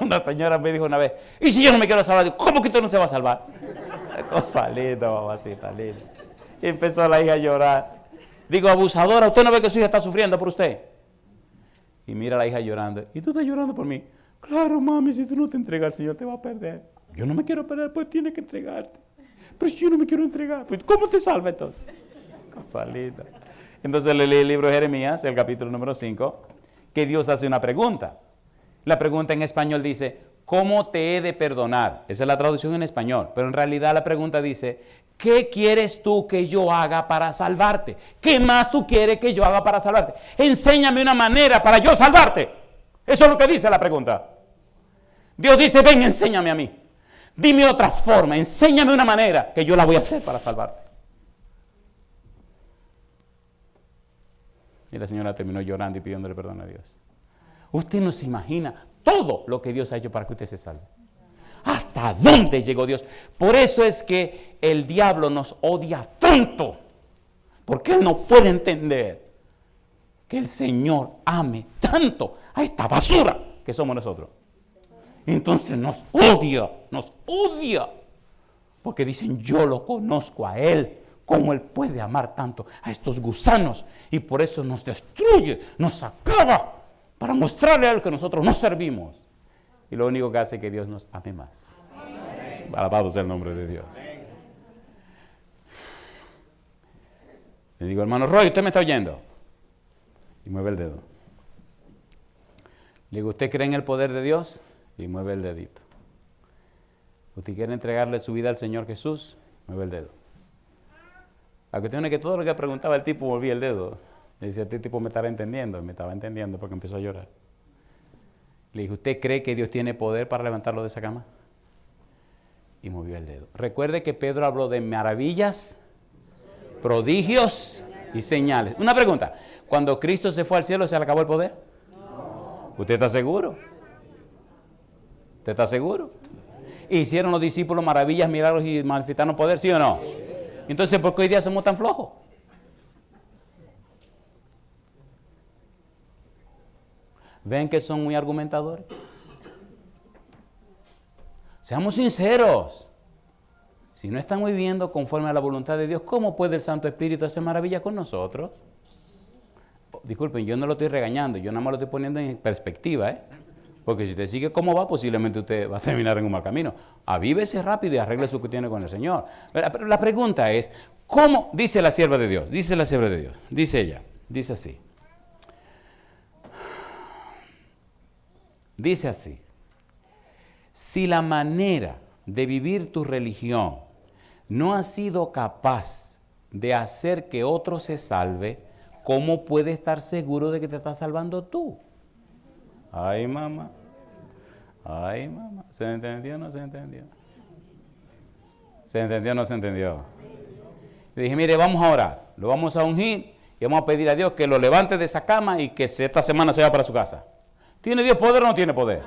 Una señora me dijo una vez, ¿y si yo no me quiero salvar? Digo, ¿cómo que usted no se va a salvar? Cosa linda, mamacita linda. Y empezó la hija a llorar. Digo, abusadora, ¿usted no ve que su hija está sufriendo por usted? Y mira a la hija llorando. ¿Y tú estás llorando por mí? Claro, mami, si tú no te entregas al Señor te va a perder. Yo no me quiero perder, pues tienes que entregarte. Pero si yo no me quiero entregar, pues ¿cómo te salva entonces? Cosa linda. Entonces le leí el libro de Jeremías, el capítulo número 5, que Dios hace una pregunta. La pregunta en español dice, ¿cómo te he de perdonar? Esa es la traducción en español, pero en realidad la pregunta dice, ¿qué quieres tú que yo haga para salvarte? ¿Qué más tú quieres que yo haga para salvarte? Enséñame una manera para yo salvarte. Eso es lo que dice la pregunta. Dios dice, ven, enséñame a mí. Dime otra forma, enséñame una manera que yo la voy a hacer para salvarte. Y la señora terminó llorando y pidiéndole perdón a Dios. Usted no se imagina todo lo que Dios ha hecho para que usted se salve. ¿Hasta dónde llegó Dios? Por eso es que el diablo nos odia tanto. Porque él no puede entender que el Señor ame tanto a esta basura que somos nosotros. Entonces nos odia. Porque dicen, yo lo conozco a Él. ¿Cómo Él puede amar tanto a estos gusanos? Y por eso nos destruye, nos acaba, para mostrarle a Él que nosotros no servimos. Y lo único que hace es que Dios nos ame más. Amén. Alabado sea el nombre de Dios. Amén. Le digo, hermano Roy, ¿usted me está oyendo? Y mueve el dedo. Le digo, ¿usted cree en el poder de Dios? Y mueve el dedito. ¿Usted quiere entregarle su vida al Señor Jesús? Mueve el dedo. La cuestión es que todo lo que preguntaba el tipo movía el dedo. Y decía, este tipo me estará entendiendo. Y me estaba entendiendo porque empezó a llorar. Le dije, ¿usted cree que Dios tiene poder para levantarlo de esa cama? Y movió el dedo. Recuerde que Pedro habló de maravillas, prodigios y señales. Una pregunta, ¿cuando Cristo se fue al cielo se le acabó el poder? No. ¿Usted está seguro? ¿Usted está seguro? ¿Hicieron los discípulos maravillas, milagros y manifestaron poder, sí o no? Sí. Entonces, ¿por qué hoy día somos tan flojos? ¿Ven que son muy argumentadores? Seamos sinceros. Si no están viviendo conforme a la voluntad de Dios, ¿cómo puede el Santo Espíritu hacer maravillas con nosotros? Disculpen, yo no lo estoy regañando, yo nada más lo estoy poniendo en perspectiva, Porque si usted sigue como va, posiblemente usted va a terminar en un mal camino. Avívese rápido y arregle su cuestión con el Señor. Pero la pregunta es, ¿cómo? Dice la sierva de Dios, dice ella, dice así. Dice así, Si la manera de vivir tu religión no ha sido capaz de hacer que otro se salve, ¿cómo puedes estar seguro de que te estás salvando tú? Ay, mamá. Ay, mamá. ¿Se entendió o no se entendió? ¿Se entendió o no se entendió? Le dije, mire, vamos a orar, lo vamos a ungir y vamos a pedir a Dios que lo levante de esa cama y que esta semana se vaya para su casa. ¿Tiene Dios poder o no tiene poder?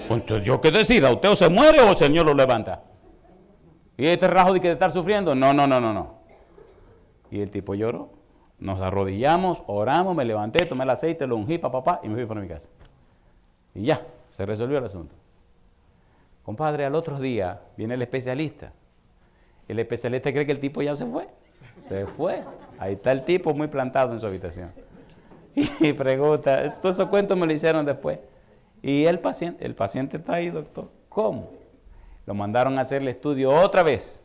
Pues entonces yo que decida, ¿usted o se muere o el Señor lo levanta? ¿Y este rajo de que estar sufriendo? No. Y el tipo lloró, nos arrodillamos, oramos, me levanté, tomé el aceite, lo ungí, papá, y me fui para mi casa. Y ya, se resolvió el asunto. Compadre, al otro día viene el especialista. El especialista cree que el tipo ya se fue. Se fue. Ahí está el tipo muy plantado en su habitación. Y pregunta, todos esos cuentos me lo hicieron después. Y el paciente está ahí, doctor. ¿Cómo? Lo mandaron a hacer el estudio otra vez.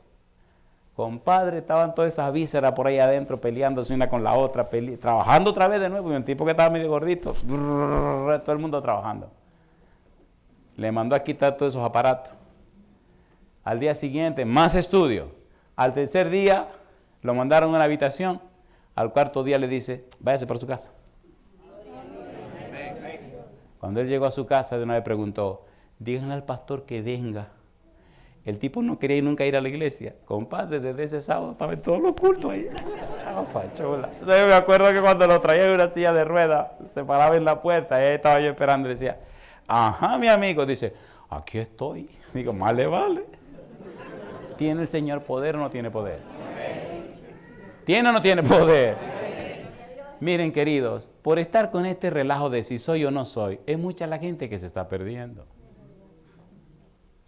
Compadre, estaban todas esas vísceras por ahí adentro peleándose una con la otra, trabajando otra vez de nuevo. Y un tipo que estaba medio gordito, todo el mundo trabajando. Le mandó a quitar todos esos aparatos. Al día siguiente, más estudio. Al tercer día, lo mandaron a una habitación. Al cuarto día le dice, váyase para su casa. Cuando él llegó a su casa, de una vez preguntó, díganle al pastor que venga. El tipo no quería nunca ir a la iglesia. Compadre, desde ese sábado estaba en todos los cultos ahí. Cosa chula. Yo me acuerdo que cuando lo traía en una silla de ruedas, se paraba en la puerta, y ahí estaba yo esperando y decía, ajá, mi amigo, dice, aquí estoy. Digo, más le vale. ¿Tiene el Señor poder o no tiene poder? ¿Tiene o no tiene poder? Miren, queridos, por estar con este relajo de si soy o no soy, es mucha la gente que se está perdiendo.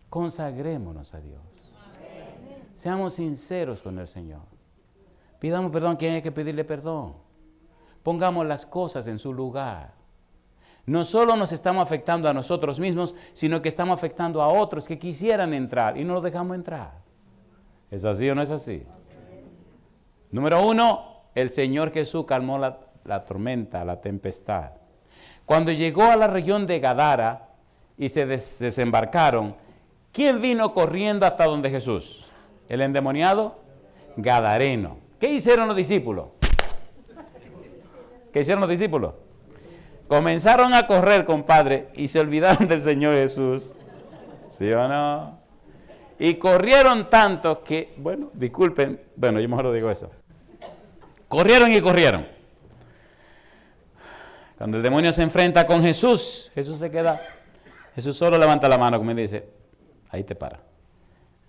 Consagrémonos a Dios. Seamos sinceros con el Señor. Pidamos perdón a quien hay que pedirle perdón. Pongamos las cosas en su lugar. No solo nos estamos afectando a nosotros mismos, sino que estamos afectando a otros que quisieran entrar y no los dejamos entrar. ¿Es así o no es así? Número 1, el Señor Jesús calmó la tormenta, la tempestad. Cuando llegó a la región de Gadara y se desembarcaron, ¿quién vino corriendo hasta donde Jesús? ¿El endemoniado? Gadareno. ¿Qué hicieron los discípulos? ¿Qué hicieron los discípulos? Comenzaron a correr, compadre, y se olvidaron del Señor Jesús. ¿Sí o no? Y corrieron tanto que, bueno, disculpen, bueno, yo mejor lo digo eso. Corrieron y corrieron. Cuando el demonio se enfrenta con Jesús, Jesús se queda. Jesús solo levanta la mano, como dice, ahí te para.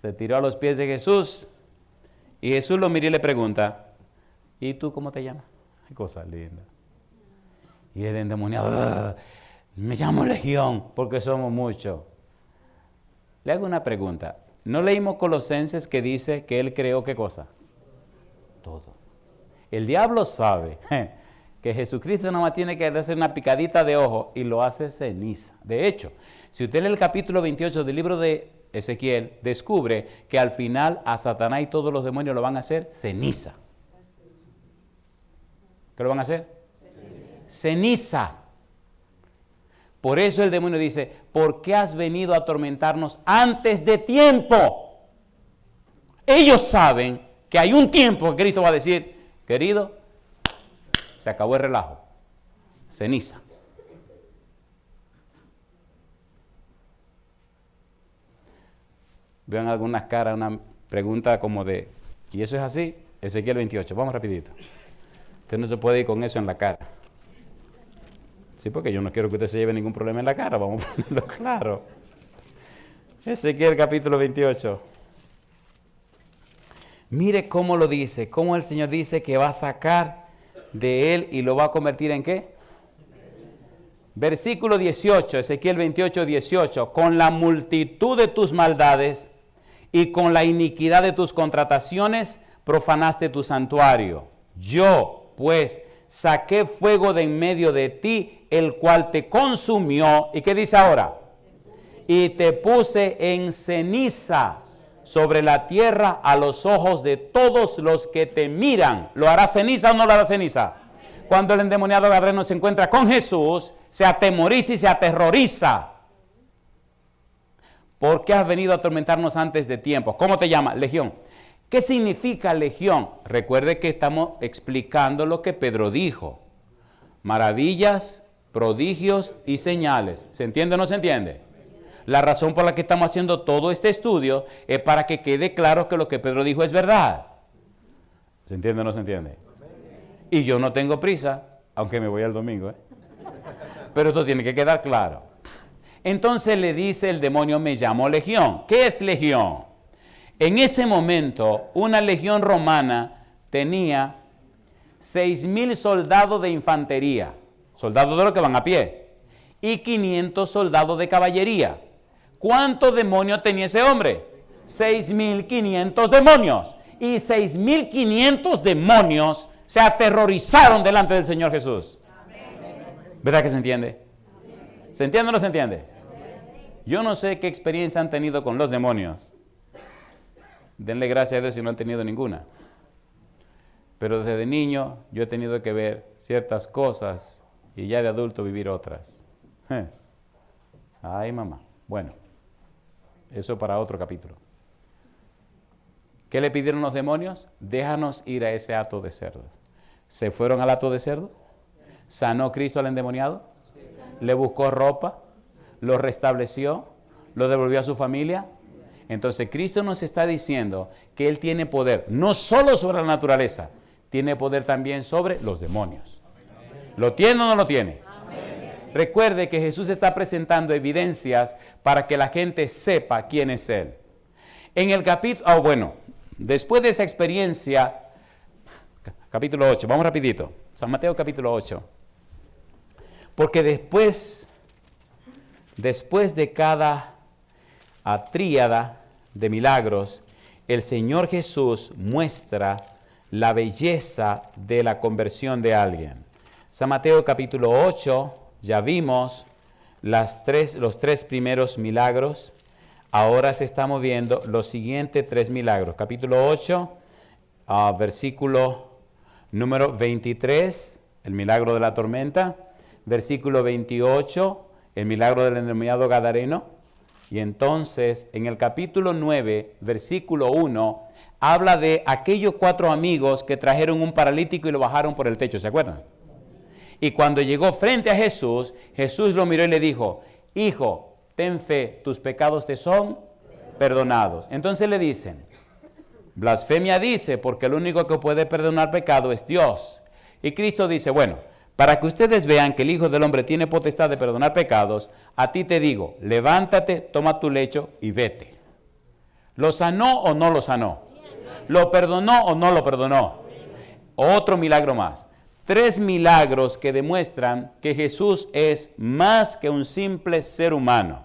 Se tiró a los pies de Jesús y Jesús lo mira y le pregunta, ¿y tú cómo te llamas? Qué cosa linda. Y el endemoniado, me llamo Legión porque somos muchos. Le hago una pregunta. ¿No leímos Colosenses que dice que Él creó qué cosa? Todo. El diablo sabe que Jesucristo nada más tiene que hacer una picadita de ojo y lo hace ceniza. De hecho, si usted lee el capítulo 28 del libro de Ezequiel, descubre que al final a Satanás y todos los demonios lo van a hacer ceniza. ¿Qué lo van a hacer? Ceniza. Por eso el demonio dice, ¿por qué has venido a atormentarnos antes de tiempo? Ellos saben que hay un tiempo que Cristo va a decir, querido, se acabó el relajo. Ceniza. Vean algunas caras, una pregunta como de, ¿y eso es así? Ezequiel 28, vamos rapidito. Usted no se puede ir con eso en la cara. Sí, porque yo no quiero que usted se lleve ningún problema en la cara, vamos a ponerlo claro. Ezequiel capítulo 28. Mire cómo lo dice, cómo el Señor dice que va a sacar de él y lo va a convertir en ¿qué? Versículo 18, Ezequiel 28, 18. Con la multitud de tus maldades y con la iniquidad de tus contrataciones profanaste tu santuario. Yo, pues, saqué fuego de en medio de ti, el cual te consumió. ¿Y qué dice ahora? Y te puse en ceniza sobre la tierra a los ojos de todos los que te miran. ¿Lo hará ceniza o no lo hará ceniza? Cuando el endemoniado gadareno se encuentra con Jesús, se atemoriza y se aterroriza. ¿Por qué has venido a atormentarnos antes de tiempo? ¿Cómo te llamas? Legión. ¿Qué significa legión? Recuerde que estamos explicando lo que Pedro dijo. Maravillas, prodigios y señales. ¿Se entiende o no se entiende? La razón por la que estamos haciendo todo este estudio es para que quede claro que lo que Pedro dijo es verdad. ¿Se entiende o no se entiende? Y yo no tengo prisa, aunque me voy el domingo, pero esto tiene que quedar claro. Entonces le dice el demonio, me llamo legión. ¿Qué es legión? En ese momento, una legión romana tenía 6,000 soldados de infantería, soldados de los que van a pie, y 500 soldados de caballería. ¿Cuántos demonios tenía ese hombre? 6,500 demonios. Y 6,500 demonios se aterrorizaron delante del Señor Jesús. ¿Verdad que se entiende? ¿Se entiende o no se entiende? Yo no sé qué experiencia han tenido con los demonios. Denle gracias a Dios si no han tenido ninguna. Pero desde niño yo he tenido que ver ciertas cosas y ya de adulto vivir otras. Ay, mamá. Bueno, eso para otro capítulo. ¿Qué le pidieron los demonios? Déjanos ir a ese hato de cerdos. ¿Se fueron al hato de cerdos? ¿Sanó Cristo al endemoniado? ¿Le buscó ropa? ¿Lo restableció? ¿Lo devolvió a su familia? Entonces Cristo nos está diciendo que Él tiene poder, no solo sobre la naturaleza, tiene poder también sobre los demonios. ¿Lo tiene o no lo tiene? Recuerde que Jesús está presentando evidencias para que la gente sepa quién es Él. En el capítulo, después de esa experiencia, capítulo 8, vamos rapidito, San Mateo capítulo 8. Porque después de cada tríada de milagros, el Señor Jesús muestra la belleza de la conversión de alguien. San Mateo capítulo 8, ya vimos los tres primeros milagros. Ahora se estamos viendo los siguientes 3 milagros. Capítulo 8, versículo número 23, el milagro de la tormenta. Versículo 28, el milagro del endemoniado gadareno. Y entonces, en el capítulo 9, versículo 1, habla de aquellos 4 amigos que trajeron un paralítico y lo bajaron por el techo. ¿Se acuerdan? Y cuando llegó frente a Jesús, Jesús lo miró y le dijo, hijo, ten fe, tus pecados te son perdonados. Entonces le dicen, blasfemia dice, porque el único que puede perdonar pecado es Dios. Y Cristo dice, bueno, para que ustedes vean que el Hijo del Hombre tiene potestad de perdonar pecados, a ti te digo, levántate, toma tu lecho y vete. ¿Lo sanó o no lo sanó? ¿Lo perdonó o no lo perdonó? Otro milagro más. 3 milagros que demuestran que Jesús es más que un simple ser humano,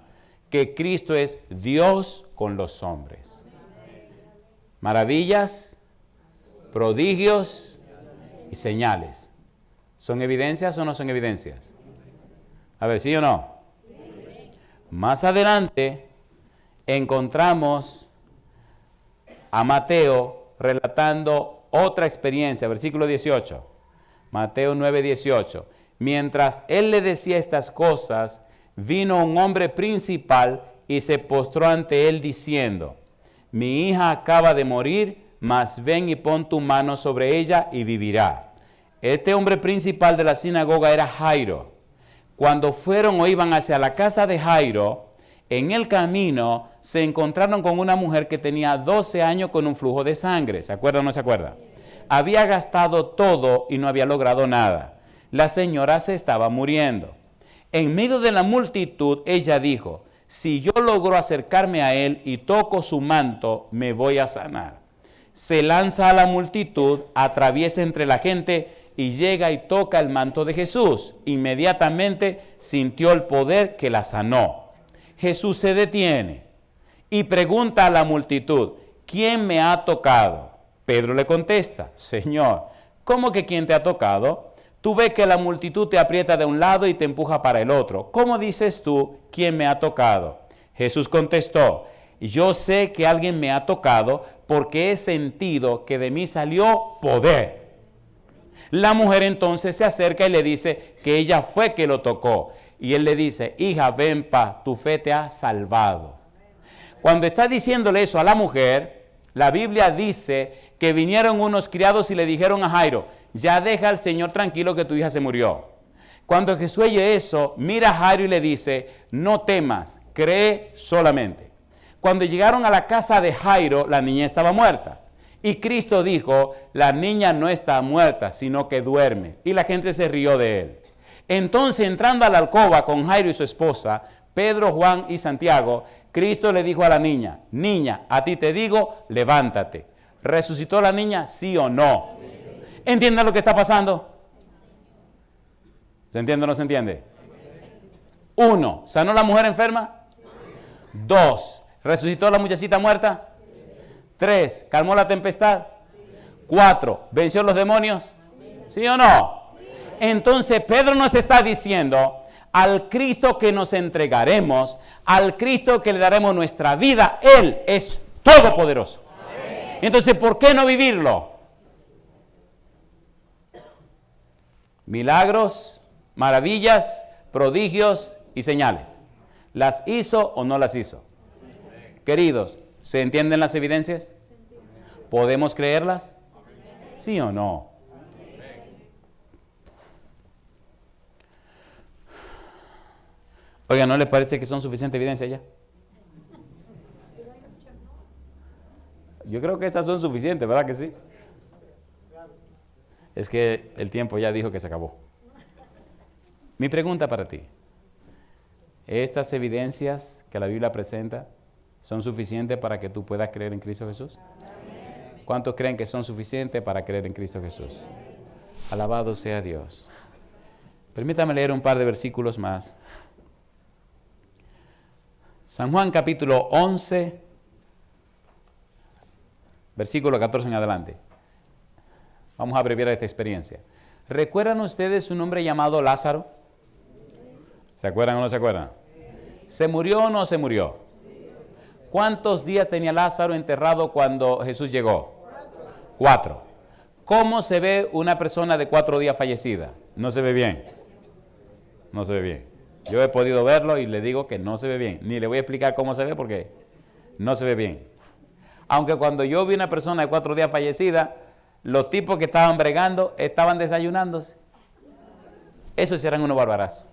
que Cristo es Dios con los hombres. Maravillas, prodigios y señales. ¿Son evidencias o no son evidencias? A ver, ¿sí o no? Sí. Más adelante encontramos a Mateo relatando otra experiencia, versículo 18. Mateo 9:18. Mientras él le decía estas cosas, vino un hombre principal y se postró ante él diciendo, mi hija acaba de morir, mas ven y pon tu mano sobre ella y vivirá. Este hombre principal de la sinagoga era Jairo. Cuando fueron o iban hacia la casa de Jairo, en el camino se encontraron con una mujer que tenía 12 años con un flujo de sangre. ¿Se acuerda o no se acuerda? Había gastado todo y no había logrado nada. La señora se estaba muriendo. En medio de la multitud, ella dijo, si yo logro acercarme a él y toco su manto, me voy a sanar. Se lanza a la multitud, atraviesa entre la gente y llega y toca el manto de Jesús. Inmediatamente sintió el poder que la sanó. Jesús se detiene y pregunta a la multitud, ¿quién me ha tocado? Pedro le contesta, Señor, ¿cómo que quién te ha tocado? Tú ves que la multitud te aprieta de un lado y te empuja para el otro. ¿Cómo dices tú, quién me ha tocado? Jesús contestó, yo sé que alguien me ha tocado porque he sentido que de mí salió poder. La mujer entonces se acerca y le dice que ella fue que lo tocó. Y él le dice, hija, ven paz, tu fe te ha salvado. Cuando está diciéndole eso a la mujer, la Biblia dice que vinieron unos criados y le dijeron a Jairo, ya deja al Señor tranquilo que tu hija se murió. Cuando Jesús oye eso, mira a Jairo y le dice, no temas, cree solamente. Cuando llegaron a la casa de Jairo, la niña estaba muerta. Y Cristo dijo, la niña no está muerta, sino que duerme. Y la gente se rió de él. Entonces, entrando a la alcoba con Jairo y su esposa, Pedro, Juan y Santiago, Cristo le dijo a la niña, niña, a ti te digo, levántate. ¿Resucitó la niña? ¿Sí o no? ¿Entienden lo que está pasando? ¿Se entiende o no se entiende? 1. ¿Sanó la mujer enferma? 2. ¿Resucitó la muchachita muerta? 3. ¿Calmó la tempestad? 4. ¿Venció los demonios? ¿Sí o no? Entonces Pedro nos está diciendo, al Cristo que nos entregaremos, al Cristo que le daremos nuestra vida, Él es todopoderoso. Entonces, ¿por qué no vivirlo? Milagros, maravillas, prodigios y señales. ¿Las hizo o no las hizo? Queridos, ¿se entienden las evidencias? ¿Podemos creerlas? ¿Sí o no? Oiga, ¿no les parece que son suficiente evidencia ya? Yo creo que esas son suficientes, ¿verdad que sí? Es que el tiempo ya dijo que se acabó. Mi pregunta para ti, ¿estas evidencias que la Biblia presenta son suficientes para que tú puedas creer en Cristo Jesús? ¿Cuántos creen que son suficientes para creer en Cristo Jesús? Alabado sea Dios. Permítame leer un par de versículos más. San Juan capítulo 11, versículo 14 en adelante. Vamos a abreviar esta experiencia. ¿Recuerdan ustedes un hombre llamado Lázaro? ¿Se acuerdan o no se acuerdan? ¿Se murió o no se murió? ¿Cuántos días tenía Lázaro enterrado cuando Jesús llegó? 4. ¿Cómo se ve una persona de 4 días fallecida? No se ve bien. No se ve bien. Yo he podido verlo y le digo que no se ve bien. Ni le voy a explicar cómo se ve porque no se ve bien. Aunque cuando yo vi una persona de 4 días fallecida, los tipos que estaban bregando estaban desayunándose. Esos eran unos barbarazos.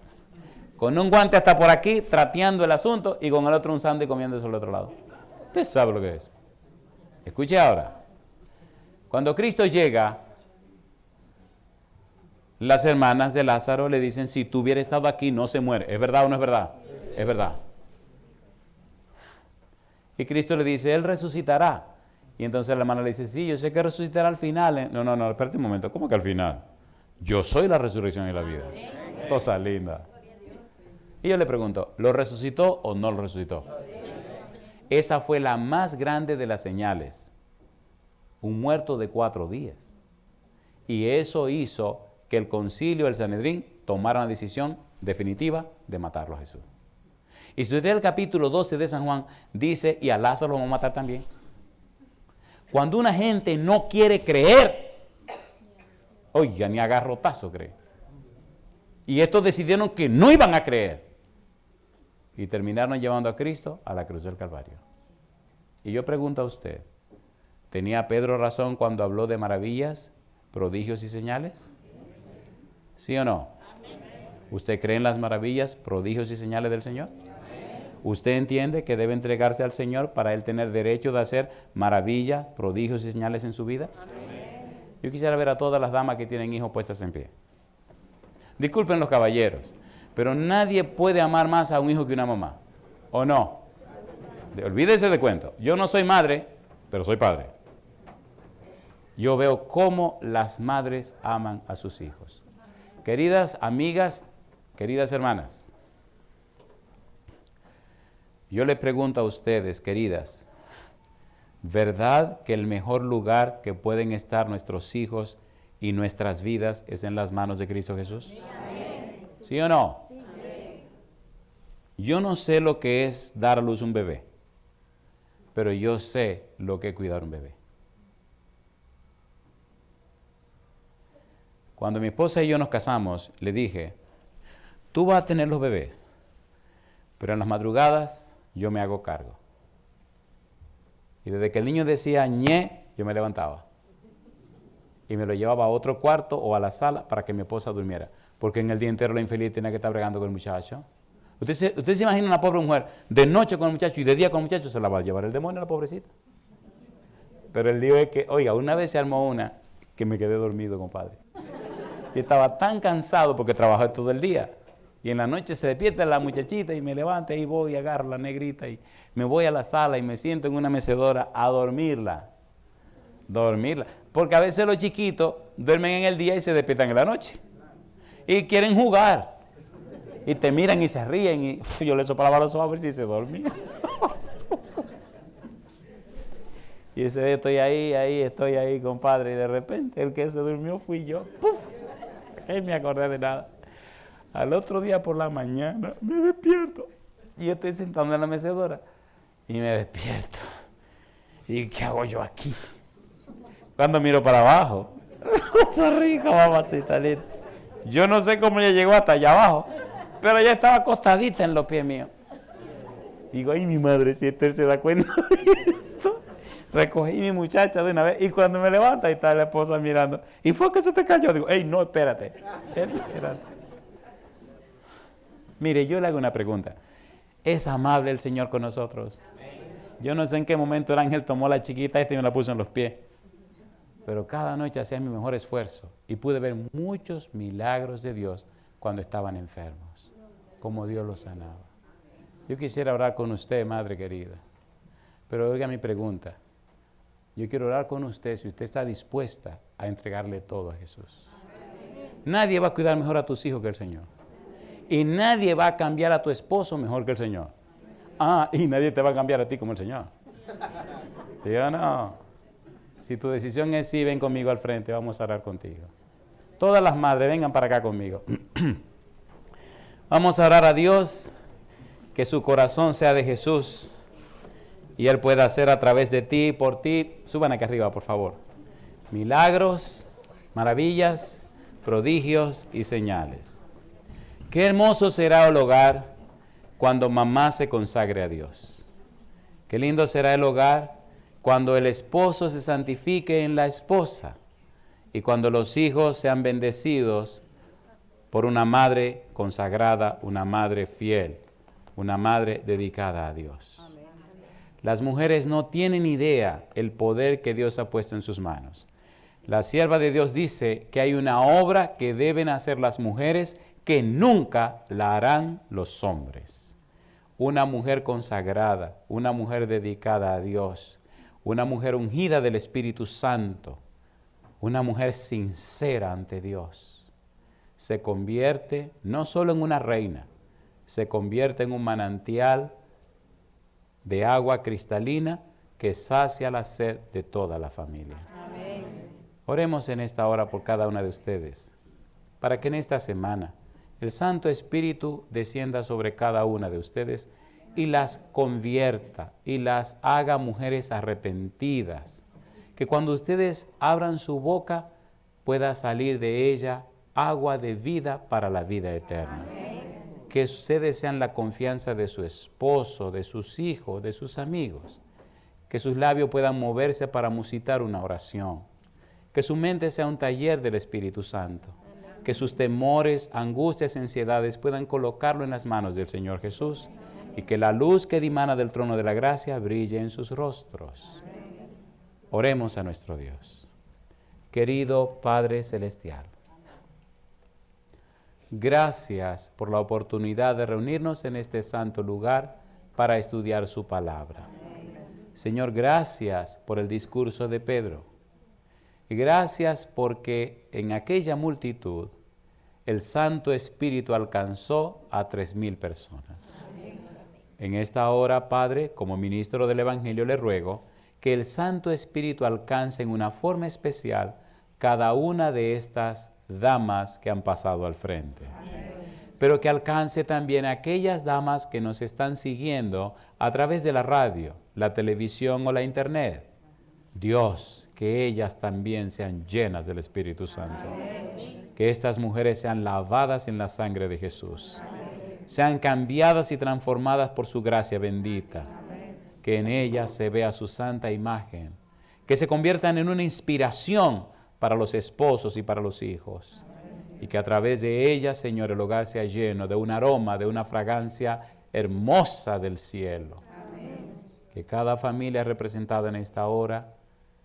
Con un guante hasta por aquí, trateando el asunto, y con el otro un sándwich comiéndose al otro lado. Usted sabe lo que es. Escuche ahora. Cuando Cristo llega, las hermanas de Lázaro le dicen, si tú hubieras estado aquí, no se muere. ¿Es verdad o no es verdad? Es verdad. Y Cristo le dice, Él resucitará. Y entonces la hermana le dice, sí, yo sé que resucitará al final. No, espérate un momento. ¿Cómo que al final? Yo soy la resurrección y la vida. Cosa linda. Y yo le pregunto, ¿lo resucitó o no lo resucitó? Esa fue la más grande de las señales. Un muerto de 4 días. Y eso hizo que el concilio del Sanedrín tomara una decisión definitiva de matarlo a Jesús. Y si usted lee el capítulo 12 de San Juan, dice, y a Lázaro lo vamos a matar también. Cuando una gente no quiere creer, oiga, ni a garrotazo cree. Y estos decidieron que no iban a creer. Y terminaron llevando a Cristo a la cruz del Calvario. Y yo pregunto a usted, ¿tenía Pedro razón cuando habló de maravillas, prodigios y señales? ¿Sí o no? ¿Usted cree en las maravillas, prodigios y señales del Señor? ¿Usted entiende que debe entregarse al Señor para Él tener derecho de hacer maravillas, prodigios y señales en su vida? Yo quisiera ver a todas las damas que tienen hijos puestas en pie. Disculpen los caballeros, pero nadie puede amar más a un hijo que una mamá. ¿O no? Olvídese de cuento. Yo no soy madre, pero soy padre. Yo veo cómo las madres aman a sus hijos. Queridas amigas, queridas hermanas, yo les pregunto a ustedes, queridas, ¿verdad que el mejor lugar que pueden estar nuestros hijos y nuestras vidas es en las manos de Cristo Jesús? ¿Sí o no? Yo no sé lo que es dar a luz un bebé, pero yo sé lo que es cuidar un bebé. Cuando mi esposa y yo nos casamos, le dije, tú vas a tener los bebés, pero en las madrugadas yo me hago cargo. Y desde que el niño decía ñe, yo me levantaba. Y me lo llevaba a otro cuarto o a la sala para que mi esposa durmiera. Porque en el día entero la infeliz tenía que estar bregando con el muchacho. Usted se imagina una pobre mujer de noche con el muchacho y de día con el muchacho, se la va a llevar el demonio a la pobrecita. Pero el lío es que, oiga, una vez se armó una que me quedé dormido, compadre. Yo estaba tan cansado porque trabajé todo el día. Y en la noche se despierta la muchachita y me levanta y voy y agarro la negrita y me voy a la sala y me siento en una mecedora a dormirla. Porque a veces los chiquitos duermen en el día y se despiertan en la noche. Y quieren jugar. Y te miran y se ríen y yo le soplaba los ojos a ver si se dormía. Y ese estoy ahí, compadre. Y de repente el que se durmió fui yo. ¡Puf! Él me acordé de nada. Al otro día por la mañana me despierto. Y yo estoy sentado en la mecedora. Y me despierto. ¿Y qué hago yo aquí? Cuando miro para abajo. Cosa rica, mamacita linda. Yo no sé cómo ella llegó hasta allá abajo. Pero ella estaba acostadita en los pies míos. Digo, ay, mi madre, si Esther se da cuenta de esto. Recogí mi muchacha de una vez. Y cuando me levanta, ahí está la esposa mirando. ¿Y fue que se te cayó? Digo, ey, no, espérate. Mire, yo le hago una pregunta. ¿Es amable el Señor con nosotros? Yo no sé en qué momento el ángel tomó la chiquita esta y me la puso en los pies. Pero cada noche hacía mi mejor esfuerzo. Y pude ver muchos milagros de Dios cuando estaban enfermos. Como Dios los sanaba. Yo quisiera orar con usted, madre querida. Pero oiga mi pregunta. Yo quiero orar con usted si usted está dispuesta a entregarle todo a Jesús. Nadie va a cuidar mejor a tus hijos que el Señor. Y nadie va a cambiar a tu esposo mejor que el Señor. Y nadie te va a cambiar a ti como el Señor. ¿Sí o no? Si tu decisión es sí, ven conmigo al frente, vamos a orar contigo. Todas las madres, vengan para acá conmigo. Vamos a orar a Dios, que su corazón sea de Jesús. Y Él pueda hacer a través de ti, por ti. Suban aquí arriba, por favor. Milagros, maravillas, prodigios y señales. Qué hermoso será el hogar cuando mamá se consagre a Dios. Qué lindo será el hogar cuando el esposo se santifique en la esposa. Y cuando los hijos sean bendecidos por una madre consagrada, una madre fiel, una madre dedicada a Dios. Las mujeres no tienen idea el poder que Dios ha puesto en sus manos. La sierva de Dios dice que hay una obra que deben hacer las mujeres que nunca la harán los hombres. Una mujer consagrada, una mujer dedicada a Dios, una mujer ungida del Espíritu Santo, una mujer sincera ante Dios, se convierte no solo en una reina, se convierte en un manantial de agua cristalina que sacia la sed de toda la familia. Amén. Oremos en esta hora por cada una de ustedes, para que en esta semana el Santo Espíritu descienda sobre cada una de ustedes y las convierta y las haga mujeres arrepentidas, que cuando ustedes abran su boca pueda salir de ella agua de vida para la vida eterna. Amén. Que ustedes sean la confianza de su esposo, de sus hijos, de sus amigos. Que sus labios puedan moverse para musitar una oración. Que su mente sea un taller del Espíritu Santo. Que sus temores, angustias, ansiedades puedan colocarlo en las manos del Señor Jesús. Y que la luz que dimana del trono de la gracia brille en sus rostros. Oremos a nuestro Dios. Querido Padre Celestial, gracias por la oportunidad de reunirnos en este santo lugar para estudiar su palabra. Señor, gracias por el discurso de Pedro. Y gracias porque en aquella multitud el Santo Espíritu alcanzó a 3,000 personas. En esta hora, Padre, como ministro del Evangelio, le ruego que el Santo Espíritu alcance en una forma especial cada una de estas damas que han pasado al frente. Amén. Pero que alcance también a aquellas damas que nos están siguiendo a través de la radio, la televisión o la internet. Dios, que ellas también sean llenas del Espíritu Santo. Amén. Que estas mujeres sean lavadas en la sangre de Jesús. Amén. Sean cambiadas y transformadas por su gracia bendita. Amén. que en ellas se vea su santa imagen, que se conviertan en una inspiración para los esposos y para los hijos. Y que a través de ellas, Señor, el hogar sea lleno de un aroma, de una fragancia hermosa del cielo. Amén. Que cada familia representada en esta hora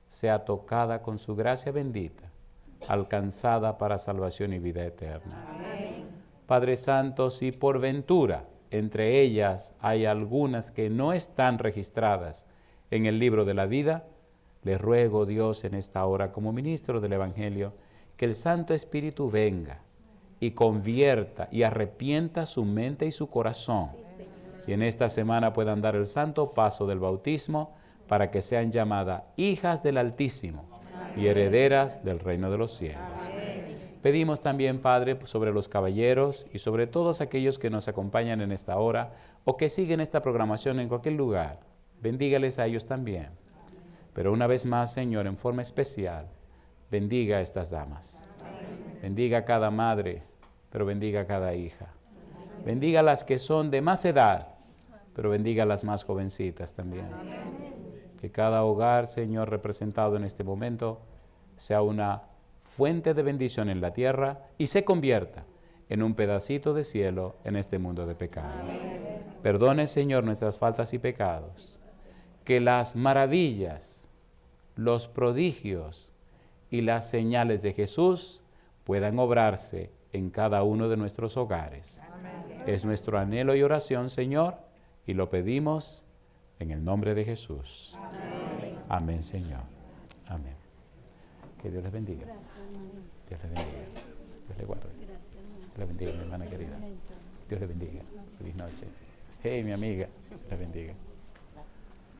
sea tocada con su gracia bendita, alcanzada para salvación y vida eterna. Amén. Padre Santo, si por ventura entre ellas hay algunas que no están registradas en el libro de la vida, les ruego, Dios, en esta hora, como ministro del Evangelio, que el Santo Espíritu venga y convierta y arrepienta su mente y su corazón. Y en esta semana puedan dar el santo paso del bautismo para que sean llamadas hijas del Altísimo y herederas del reino de los cielos. Pedimos también, Padre, sobre los caballeros y sobre todos aquellos que nos acompañan en esta hora o que siguen esta programación en cualquier lugar. Bendígales a ellos también. Pero una vez más, Señor, en forma especial, bendiga a estas damas. Bendiga a cada madre, pero bendiga a cada hija. Bendiga a las que son de más edad, pero bendiga a las más jovencitas también. Que cada hogar, Señor, representado en este momento, sea una fuente de bendición en la tierra y se convierta en un pedacito de cielo en este mundo de pecado. Perdone, Señor, nuestras faltas y pecados. Que las maravillas, los prodigios y las señales de Jesús puedan obrarse en cada uno de nuestros hogares. Amén. Es nuestro anhelo y oración, Señor, y lo pedimos en el nombre de Jesús. Amén, amén, Señor. Amén. Que Dios les bendiga. Dios les bendiga. Dios les guarde. Dios les bendiga, mi hermana querida. Dios les bendiga. Feliz noche. Hey, mi amiga. Dios les bendiga.